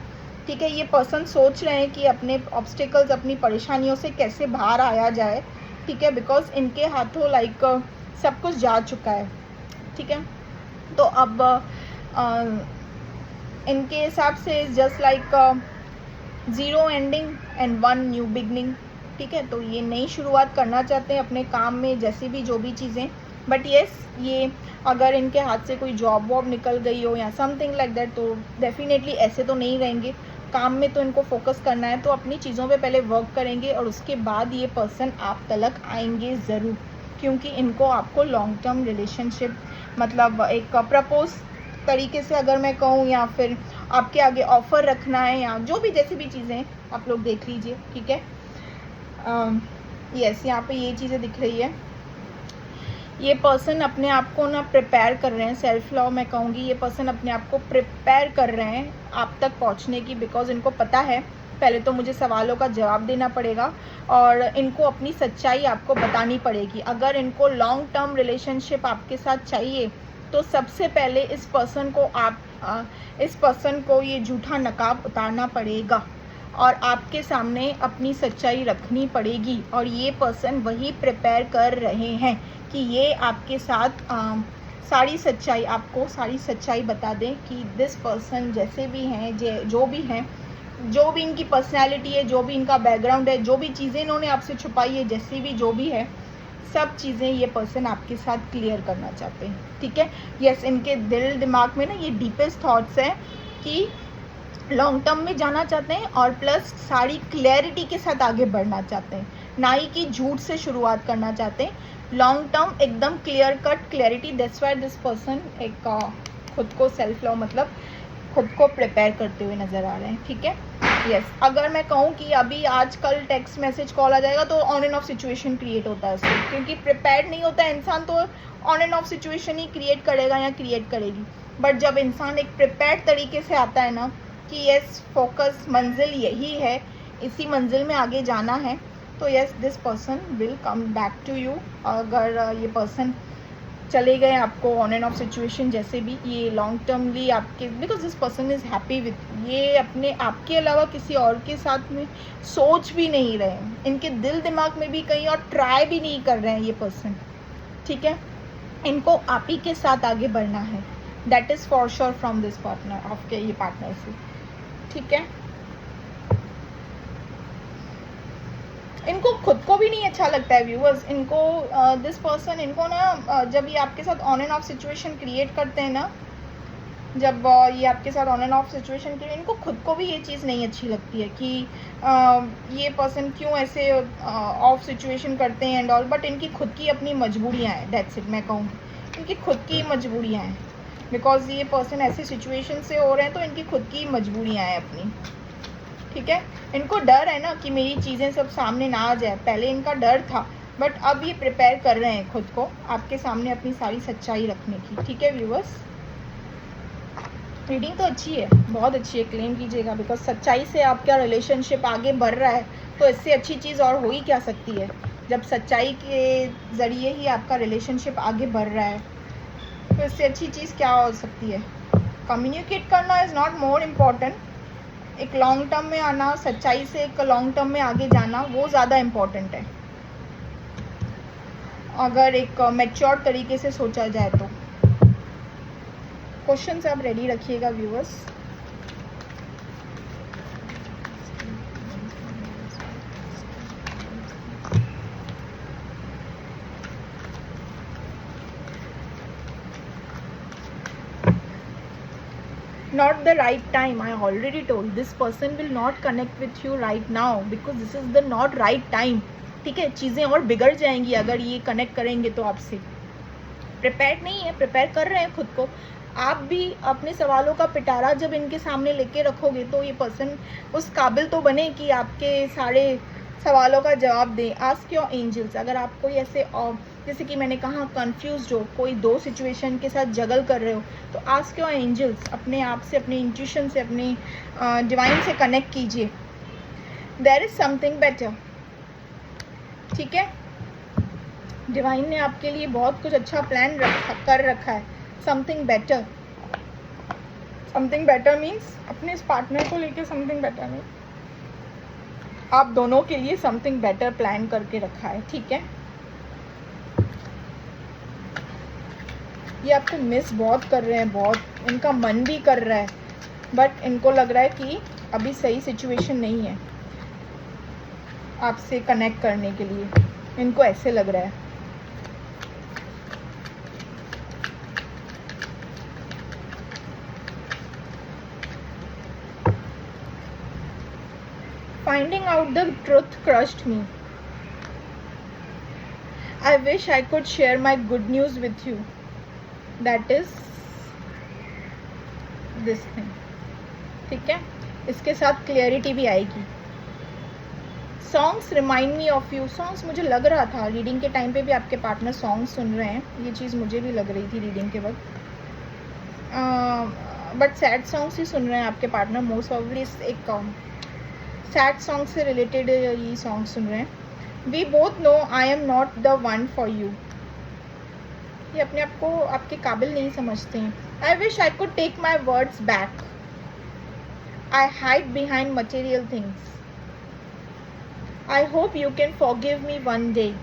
ठीक है। ये पर्सन सोच रहे हैं कि अपने ऑब्स्टिकल्स, अपनी परेशानियों से कैसे बाहर आया जाए, ठीक है, बिकॉज इनके हाथों लाइक सब कुछ जा चुका है, ठीक है। तो अब इनके हिसाब से just like 0 ending and 1 new beginning, ठीक है। तो ये नई शुरुआत करना चाहते हैं अपने काम में, जैसी भी जो भी चीज़ें, बट येस ये अगर इनके हाथ से कोई जॉब वॉब निकल गई हो या समथिंग लाइक दैट, तो डेफिनेटली ऐसे तो नहीं रहेंगे। काम में तो इनको फोकस करना है, तो अपनी चीज़ों पे पहले वर्क करेंगे और उसके बाद ये पर्सन आप तलक आएंगे ज़रूर, क्योंकि इनको आपको लॉन्ग टर्म रिलेशनशिप मतलब एक प्रपोज तरीके से अगर मैं कहूँ, या फिर आपके आगे ऑफ़र रखना है, या जो भी जैसी भी चीज़ें आप लोग देख लीजिए, ठीक है। यस, यहाँ पे ये चीज़ें दिख रही है। ये पर्सन अपने आप को ना प्रिपेयर कर रहे हैं, सेल्फ लव मैं कहूँगी, ये पर्सन अपने आप को प्रिपेयर कर रहे हैं आप तक पहुँचने की, बिकॉज इनको पता है पहले तो मुझे सवालों का जवाब देना पड़ेगा और इनको अपनी सच्चाई आपको बतानी पड़ेगी। अगर इनको लॉन्ग टर्म रिलेशनशिप आपके साथ चाहिए तो सबसे पहले इस पर्सन को ये झूठा नकाब उतारना पड़ेगा और आपके सामने अपनी सच्चाई रखनी पड़ेगी, और ये पर्सन वही प्रिपेयर कर रहे हैं कि ये आपके साथ सारी सच्चाई बता दें कि दिस पर्सन जैसे भी हैं, जो भी हैं, जो भी इनकी पर्सनैलिटी है, जो भी इनका बैकग्राउंड है, जो भी चीज़ें इन्होंने आपसे छुपाई है, जैसी भी जो भी है, सब चीज़ें ये पर्सन आपके साथ क्लियर करना चाहते हैं, ठीक है। यस, इनके दिल दिमाग में ना ये डीपेस्ट थॉट्स हैं कि लॉन्ग टर्म में जाना चाहते हैं और प्लस सारी क्लैरिटी के साथ आगे बढ़ना चाहते हैं, ना ही कि झूठ से शुरुआत करना चाहते हैं। लॉन्ग टर्म एकदम clear cut clarity, that's why this person एक खुद को सेल्फ लव मतलब खुद को प्रिपेयर करते हुए नज़र आ रहे हैं, ठीक है। यस, अगर मैं कहूँ कि अभी आजकल टेक्स्ट मैसेज कॉल आ जाएगा तो on end of situation create होता है उससे, क्योंकि प्रिपेयर्ड नहीं होता है इंसान तो on end of situation he create करेगा या क्रिएट करेगी। बट जब इंसान एक प्रिपेयर्ड तरीके से आता है ना कि यस फोकस मंजिल यही है, इसी मंजिल में आगे जाना है, तो yes this person will come back to you. अगर ये पर्सन चले गए आपको ऑन एंड ऑफ सिचुएशन जैसे भी, ये लॉन्ग टर्मली आपके, because this person is happy with, ये अपने आपके अलावा किसी और के साथ में सोच भी नहीं रहे हैं, इनके दिल दिमाग में भी कहीं और ट्राई भी नहीं कर रहे हैं ये पर्सन, ठीक है। इनको आप ही के साथ आगे बढ़ना है, that is for sure from this partner, आपके ये पार्टनर से, ठीक है। इनको खुद को भी नहीं अच्छा लगता है व्यूअर्स, इनको दिस पर्सन इनको ना जब ये आपके साथ on end of situation create करते हैं ना, जब ये आपके साथ on end of situation create, इनको खुद को भी ये चीज़ नहीं अच्छी लगती है कि ये पर्सन क्यों ऐसे ऑफ सिचुएशन करते हैं एंड ऑल, बट इनकी खुद की अपनी मजबूरियाँ हैं, दैट्स इट मैं कहूँगी, इनकी खुद की मजबूरियाँ हैं, बिकॉज ये पर्सन ऐसी सिचुएशन से हो रहे हैं तो इनकी खुद की मजबूरियाँ हैं अपनी, ठीक है। इनको डर है ना कि मेरी चीज़ें सब सामने ना आ जाए, पहले इनका डर था, बट अब ये प्रिपेयर कर रहे हैं खुद को आपके सामने अपनी सारी सच्चाई रखने की, ठीक है व्यूअर्स। रीडिंग तो अच्छी है, बहुत अच्छी है, क्लेम कीजिएगा, बिकॉज सच्चाई से आपका रिलेशनशिप आगे बढ़ रहा है, तो इससे अच्छी चीज़ और हो ही क्या सकती है। जब सच्चाई के ज़रिए ही आपका रिलेशनशिप आगे बढ़ रहा है तो इससे अच्छी चीज़ क्या हो सकती है। कम्युनिकेट करना इज़ नॉट मोर इम्पॉर्टेंट, एक लॉन्ग टर्म में आना, सच्चाई से एक लॉन्ग टर्म में आगे जाना, वो ज़्यादा इम्पॉर्टेंट है अगर एक मैच्योर तरीके से सोचा जाए तो। क्वेश्चन आप रेडी रखिएगा viewers. Not the right time. I already told this person will not connect with you right now because this is the not right time. ठीक है, चीज़ें और बिगड़ जाएंगी अगर ये कनेक्ट करेंगे तो आपसे। प्रिपेयर नहीं है, प्रिपेयर कर रहे हैं खुद को। आप भी अपने सवालों का पिटारा जब इनके सामने लेके रखोगे तो ये पर्सन उस काबिल तो बने कि आपके सारे सवालों का जवाब दें। Ask your angels. अगर आप कोई ऐसे जैसे कि मैंने कहा कंफ्यूज हो, कोई दो सिचुएशन के साथ जगल कर रहे हो, तो आस्क योर एंजल्स। अपने आप से, अपने इंट्यूशन से, अपने डिवाइन से कनेक्ट कीजिए। There is something better. ठीक है, डिवाइन ने आपके लिए बहुत कुछ अच्छा प्लान कर रखा है। Something better, something better means अपने इस पार्टनर को लेके समथिंग बेटर नहीं, आप दोनों के लिए समथिंग बेटर प्लान करके रखा है। ठीक है, ये आपको मिस बहुत कर रहे हैं, बहुत इनका मन भी कर रहा है, बट इनको लग रहा है कि अभी सही सिचुएशन नहीं है आपसे कनेक्ट करने के लिए। इनको ऐसे लग रहा है। Finding out the truth crushed me. I wish I could share my good news with you. That is this thing. ठीक है, इसके साथ क्लियरिटी भी आएगी। Songs remind me of you. Songs, मुझे लग रहा था रीडिंग के टाइम पे भी आपके पार्टनर सॉन्ग सुन रहे हैं। ये चीज़ मुझे भी लग रही थी रीडिंग के वक्त, बट सैड सॉन्ग्स ही सुन रहे हैं आपके पार्टनर। मोस्ट प्रॉब्ली एक सैड सॉन्ग से रिलेटेड ये सॉन्ग सुन रहे हैं। We both know I am not the one for you. ये अपने आप को आपके काबिल नहीं समझते हैं। I wish I could take my words back. I hide behind material things. I hope you can forgive me one day.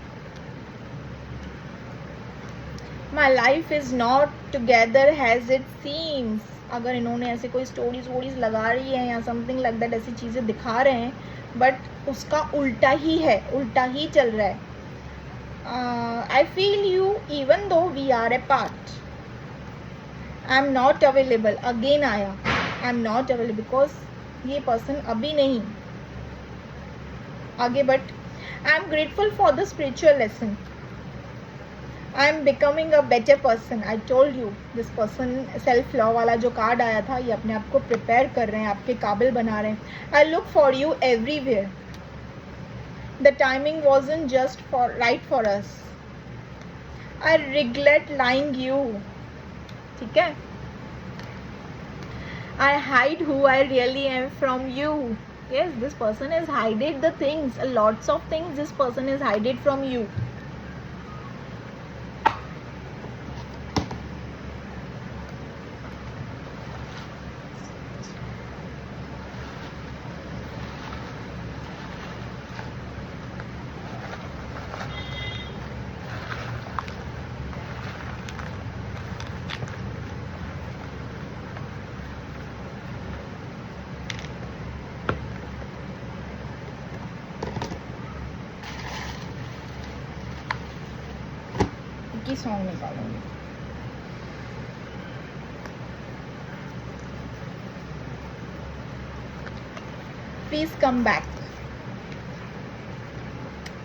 My life is not together has it seems. अगर इन्होंने ऐसे कोई स्टोरीज लगा रही है या समथिंग लाइक दैट, ऐसी चीज़ें दिखा रहे हैं, बट उसका उल्टा ही है, उल्टा ही चल रहा है। I feel you even though we are apart. I'm not available. Again आया, I'm not available because ये person अभी नहीं आगे, but I'm grateful for the spiritual lesson. I'm becoming a better person. I told you this person self love वाला जो card आया था, ये अपने आप को प्रिपेयर कर रहे हैं, आपके काबिल बना रहे हैं। I look for you everywhere. The timing wasn't just right for us. I regret lying you. ठीक है, I hide who I really am from you. Yes, this person has hided the things, lots of things this person has hided from you. की song निकालूंगी। Please come back.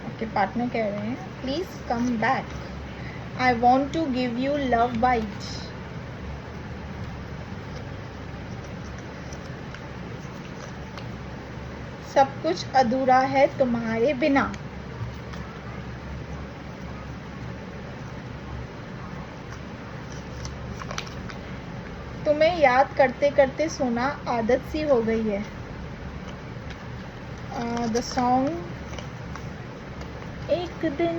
आपके partner कह रहे हैं please come back. I want to give you love bite. सब कुछ अधूरा है तुम्हारे बिना। तुम्हें याद करते करते सोना आदत सी हो गई है। द सॉन्ग, एक दिन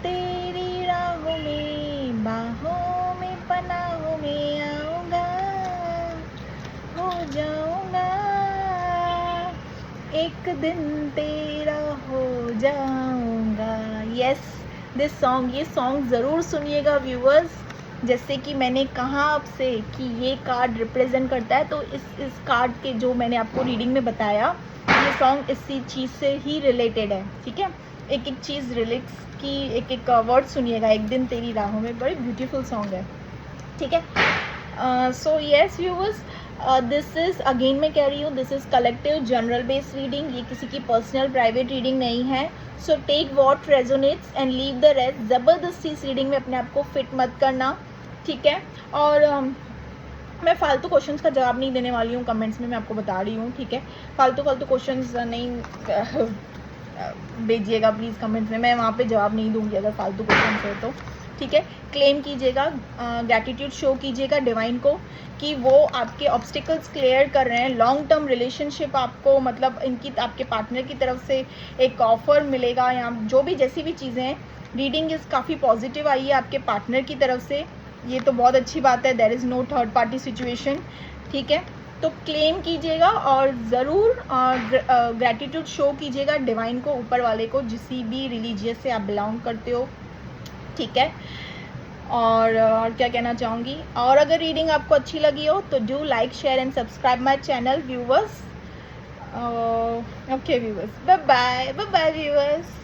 तेरी राहों में, बाहों में, पनाहों एक दिन तेरा हो जाऊंगा। यस, दिस सॉन्ग, ये सॉन्ग ज़रूर सुनिएगा व्यूअर्स। जैसे कि मैंने कहा आपसे कि ये कार्ड रिप्रेजेंट करता है, तो इस कार्ड के जो मैंने आपको रीडिंग में बताया, ये सॉन्ग इसी चीज़ से ही रिलेटेड है, ठीक है। एक एक चीज़ रिलेट्स की, एक एक वर्ड सुनिएगा। एक दिन तेरी राहों में, बड़ी ब्यूटीफुल सॉन्ग है, ठीक है। So yes viewers, this is again मैं कह रही हूँ, this is collective general based reading. ये किसी की पर्सनल प्राइवेट रीडिंग नहीं है। So take what resonates and leave the rest. ज़बरदस्ती इस रीडिंग में अपने आप को फिट मत करना, ठीक है। और मैं फालतू क्वेश्चंस का जवाब नहीं देने वाली हूँ कमेंट्स में, मैं आपको बता रही हूँ, ठीक है। फालतू क्वेश्चंस नहीं भेजिएगा प्लीज़ कमेंट्स में, मैं वहाँ पे जवाब नहीं दूंगी अगर फालतू क्वेश्चंस हो तो, ठीक है। क्लेम कीजिएगा, ग्रैटिट्यूड शो कीजिएगा डिवाइन को कि वो आपके ऑब्स्टिकल्स क्लियर कर रहे हैं। लॉन्ग टर्म रिलेशनशिप आपको, मतलब इनकी, आपके पार्टनर की तरफ से एक ऑफर मिलेगा, या जो भी जैसी भी चीज़ें हैं। रीडिंग इज़ काफ़ी पॉजिटिव आई है आपके पार्टनर की तरफ से, ये तो बहुत अच्छी बात है। There is no third party situation, ठीक है। तो क्लेम कीजिएगा और ज़रूर ग्रैटिट्यूड शो कीजिएगा डिवाइन को, ऊपर वाले को, जिस भी रिलीजियस से आप बिलोंग करते हो, ठीक है। और क्या कहना चाहूँगी, और अगर रीडिंग आपको अच्छी लगी हो तो do like, share and subscribe my channel viewers. Okay viewers, bye bye, bye bye viewers.